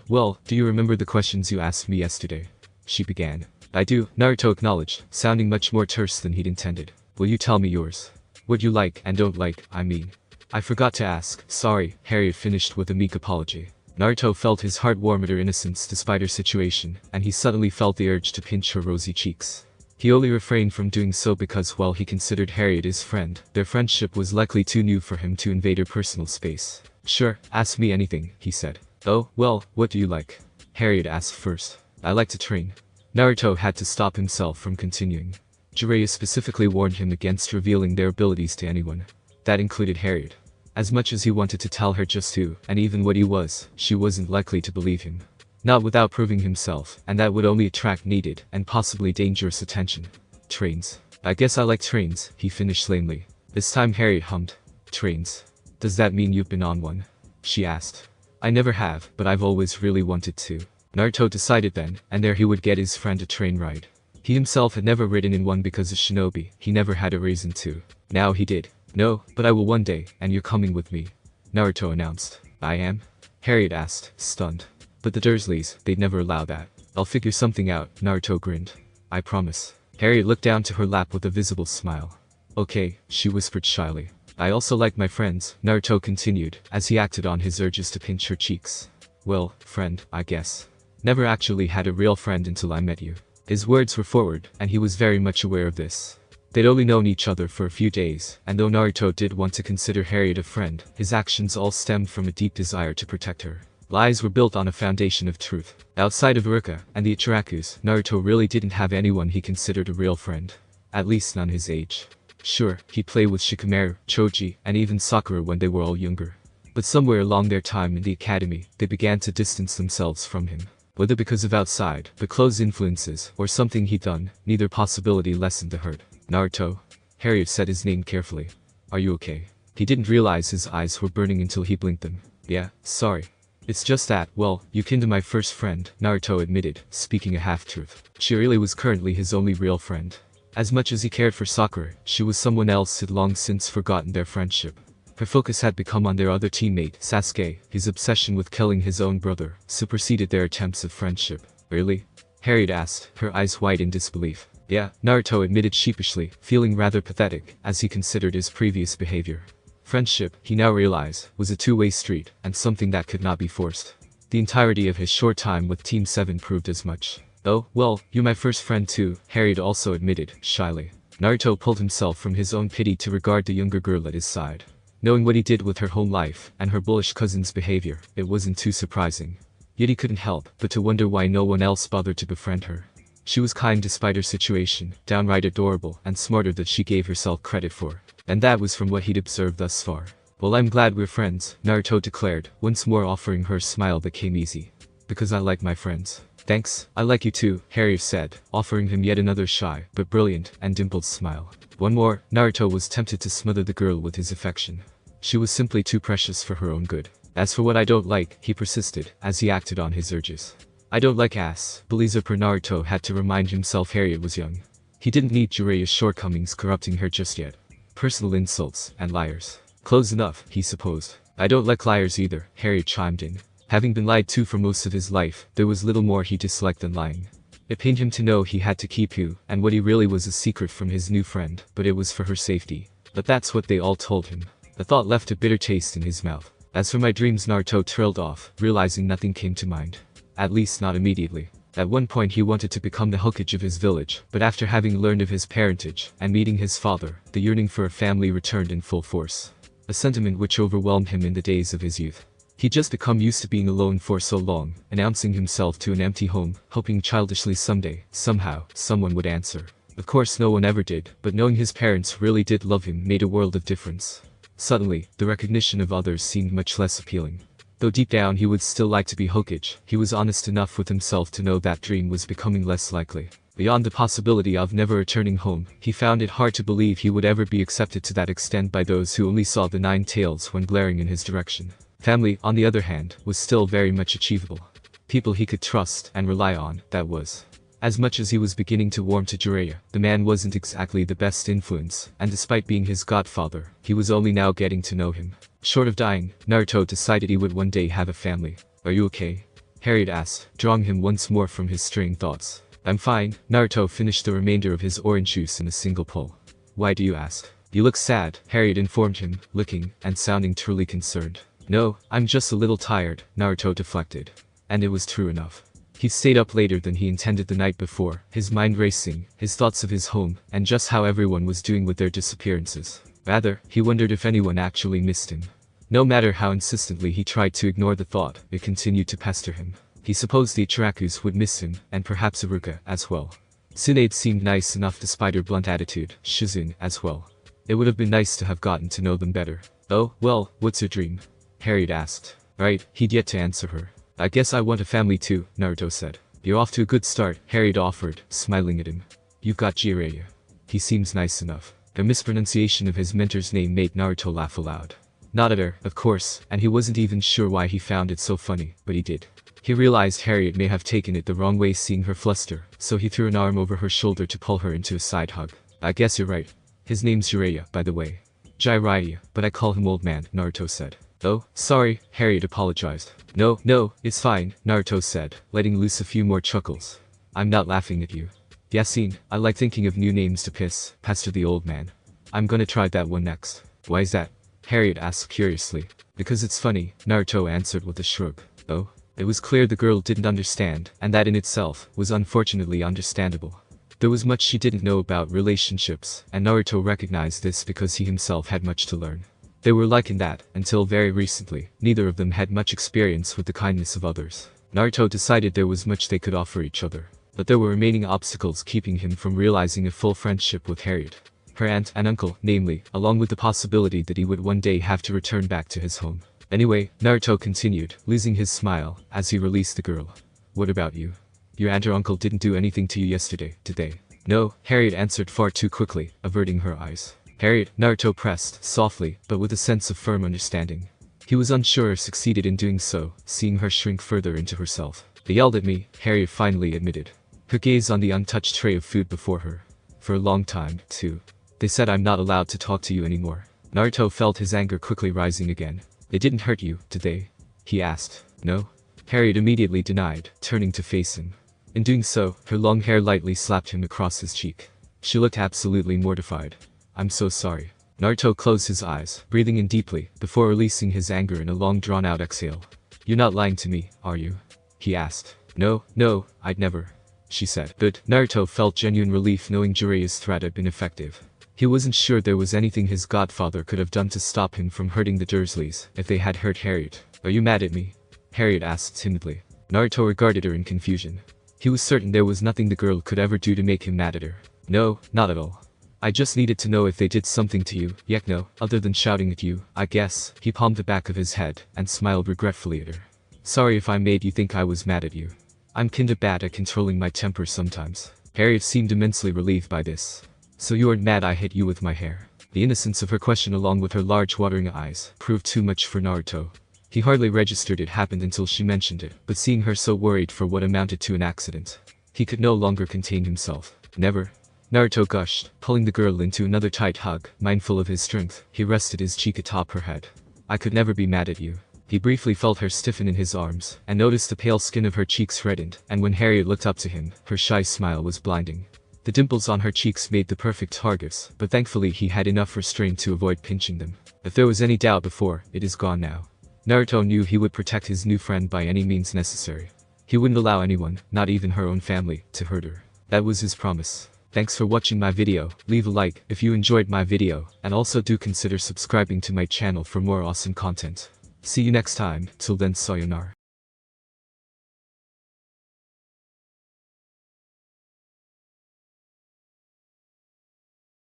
Well, do you remember the questions you asked me yesterday? She began. I do, Naruto acknowledged, sounding much more terse than he'd intended. Will you tell me yours? What you like and don't like, I mean. I forgot to ask, sorry, Harriet finished with a meek apology. Naruto felt his heart warm at her innocence despite her situation, and he suddenly felt the urge to pinch her rosy cheeks. He only refrained from doing so because while he considered Harriet his friend, their friendship was likely too new for him to invade her personal space. Sure, ask me anything, he said. Oh, well, what do you like? Harriet asked first. I like to train. Naruto had to stop himself from continuing. Jiraiya specifically warned him against revealing their abilities to anyone. That included Harriet. As much as he wanted to tell her just who, and even what he was, she wasn't likely to believe him. Not without proving himself, and that would only attract needed, and possibly dangerous attention. Trains. I guess I like trains, he finished lamely. This time Harriet hummed. Trains. Does that mean you've been on one? She asked. I never have, but I've always really wanted to. Naruto decided then, and there he would get his friend a train ride. He himself had never ridden in one because as shinobi, he never had a reason to. Now he did. No, but I will one day, and you're coming with me. Naruto announced. I am? Harriet asked, stunned. But the Dursleys, they'd never allow that. I'll figure something out, Naruto grinned. I promise. Harriet looked down to her lap with a visible smile. Okay, she whispered shyly. I also like my friends, Naruto continued, as he acted on his urges to pinch her cheeks. Well, friend, I guess. Never actually had a real friend until I met you. His words were forward, and he was very much aware of this. They'd only known each other for a few days, and though Naruto did want to consider Harriet a friend, his actions all stemmed from a deep desire to protect her. Lies were built on a foundation of truth. Outside of Iruka and the Ichirakus, Naruto really didn't have anyone he considered a real friend. At least none his age. Sure, he'd play with Shikamaru, Choji, and even Sakura when they were all younger. But somewhere along their time in the academy, they began to distance themselves from him. Whether because of outside, the close influences, or something he'd done, neither possibility lessened the hurt. Naruto. Harriet said his name carefully. Are you okay? He didn't realize his eyes were burning until he blinked them. Yeah, sorry. It's just that, well, you kin to my first friend, Naruto admitted, speaking a half-truth. She really was currently his only real friend. As much as he cared for Sakura, she was someone else who'd long since forgotten their friendship. Her focus had become on their other teammate, Sasuke. His obsession with killing his own brother superseded their attempts at friendship. Really? Harriet asked, her eyes wide in disbelief. Yeah, Naruto admitted sheepishly, feeling rather pathetic, as he considered his previous behavior. Friendship, he now realized, was a two-way street, and something that could not be forced. The entirety of his short time with Team 7 proved as much. Oh, well, you're my first friend too, Harriet also admitted, shyly. Naruto pulled himself from his own pity to regard the younger girl at his side. Knowing what he did with her home life, and her bullish cousin's behavior, it wasn't too surprising. Yet he couldn't help but to wonder why no one else bothered to befriend her. She was kind despite her situation, downright adorable, and smarter than she gave herself credit for. And that was from what he'd observed thus far. Well, I'm glad we're friends, Naruto declared, once more offering her a smile that came easy. Because I like my friends. Thanks, I like you too, Harriet said, offering him yet another shy, but brilliant, and dimpled smile. One more, Naruto was tempted to smother the girl with his affection. She was simply too precious for her own good. As for what I don't like, he persisted, as he acted on his urges. I don't like ass, bullies per Naruto had to remind himself Harriet was young. He didn't need Jiraiya's shortcomings corrupting her just yet. Personal insults, and liars. Close enough, he supposed. I don't like liars either, Harriet chimed in. Having been lied to for most of his life, there was little more he disliked than lying. It pained him to know he had to keep you, and what he really was a secret from his new friend, but it was for her safety. But that's what they all told him. The thought left a bitter taste in his mouth. As for my dreams, Naruto trailed off, realizing nothing came to mind. At least not immediately. At one point he wanted to become the Hokage of his village, but after having learned of his parentage, and meeting his father, the yearning for a family returned in full force. A sentiment which overwhelmed him in the days of his youth. He'd just become used to being alone for so long, announcing himself to an empty home, hoping childishly someday, somehow, someone would answer. Of course no one ever did, but knowing his parents really did love him made a world of difference. Suddenly, the recognition of others seemed much less appealing. Though deep down he would still like to be Hokage, he was honest enough with himself to know that dream was becoming less likely. Beyond the possibility of never returning home, he found it hard to believe he would ever be accepted to that extent by those who only saw the nine tails when glaring in his direction. Family, on the other hand, was still very much achievable. People he could trust and rely on, that was. As much as he was beginning to warm to Jiraiya, the man wasn't exactly the best influence, and despite being his godfather, he was only now getting to know him. Short of dying, Naruto decided he would one day have a family. Are you okay? Harriet asked, drawing him once more from his straying thoughts. I'm fine, Naruto finished the remainder of his orange juice in a single pull. Why do you ask? You look sad, Harriet informed him, looking, and sounding truly concerned. No, I'm just a little tired, Naruto deflected. And it was true enough. He stayed up later than he intended the night before, his mind racing, his thoughts of his home, and just how everyone was doing with their disappearances. Rather, he wondered if anyone actually missed him. No matter how insistently he tried to ignore the thought, it continued to pester him. He supposed the Ichirakus would miss him, and perhaps Iruka as well. Tsunade seemed nice enough despite her blunt attitude, Shizune as well. It would have been nice to have gotten to know them better. Oh, well, what's your dream? Harriet asked. Right, he'd yet to answer her. I guess I want a family too, Naruto said. You're off to a good start, Harriet offered, smiling at him. You've got Jiraiya. He seems nice enough. The mispronunciation of his mentor's name made Naruto laugh aloud. Not at her, of course, and he wasn't even sure why he found it so funny, but he did. He realized Harriet may have taken it the wrong way seeing her fluster, so he threw an arm over her shoulder to pull her into a side hug. I guess you're right. His name's Jiraiya, by the way. Jiraiya, but I call him old man, Naruto said. Oh, sorry, Harriet apologized. No, it's fine, Naruto said, letting loose a few more chuckles. I'm not laughing at you. Yasin, I like thinking of new names to piss, pestered the old man. I'm gonna try that one next. Why is that? Harriet asked curiously. Because it's funny, Naruto answered with a shrug. Oh? It was clear the girl didn't understand, and that in itself was unfortunately understandable. There was much she didn't know about relationships, and Naruto recognized this because he himself had much to learn. They were like in that, until very recently, neither of them had much experience with the kindness of others. Naruto decided there was much they could offer each other, but there were remaining obstacles keeping him from realizing a full friendship with Harriet. Her aunt and uncle, namely, along with the possibility that he would one day have to return back to his home. Anyway, Naruto continued, losing his smile, as he released the girl. What about you? Your aunt or uncle didn't do anything to you yesterday, did they? No, Harriet answered far too quickly, averting her eyes. Harriet, Naruto pressed, softly, but with a sense of firm understanding. He was unsure if succeeded in doing so, seeing her shrink further into herself. They yelled at me, Harriet finally admitted. Her gaze on the untouched tray of food before her. For a long time, too. They said I'm not allowed to talk to you anymore. Naruto felt his anger quickly rising again. They didn't hurt you, did they? He asked. No? Harriet immediately denied, turning to face him. In doing so, her long hair lightly slapped him across his cheek. She looked absolutely mortified. I'm so sorry. Naruto closed his eyes, breathing in deeply, before releasing his anger in a long drawn-out exhale. You're not lying to me, are you? He asked. No, I'd never. She said. But Naruto felt genuine relief knowing Jiraiya's threat had been effective. He wasn't sure there was anything his godfather could have done to stop him from hurting the Dursleys if they had hurt Harriet. Are you mad at me? Harriet asked timidly. Naruto regarded her in confusion. He was certain there was nothing the girl could ever do to make him mad at her. No, not at all. I just needed to know if they did something to you, Yekno, other than shouting at you, I guess. He palmed the back of his head and smiled regretfully at her. Sorry if I made you think I was mad at you. I'm kinda bad at controlling my temper sometimes. Harriet seemed immensely relieved by this. So you aren't mad I hit you with my hair? The innocence of her question along with her large watering eyes proved too much for Naruto. He hardly registered it happened until she mentioned it, but seeing her so worried for what amounted to an accident, he could no longer contain himself. Never. Naruto gushed, pulling the girl into another tight hug. Mindful of his strength, he rested his cheek atop her head. I could never be mad at you. He briefly felt her stiffen in his arms, and noticed the pale skin of her cheeks reddened, and when Harriet looked up to him, her shy smile was blinding. The dimples on her cheeks made the perfect targets, but thankfully he had enough restraint to avoid pinching them. If there was any doubt before, it is gone now. Naruto knew he would protect his new friend by any means necessary. He wouldn't allow anyone, not even her own family, to hurt her. That was his promise. Thanks for watching my video. Leave a like if you enjoyed my video, and also do consider subscribing to my channel for more awesome content. See you next time. Till then, sayonara.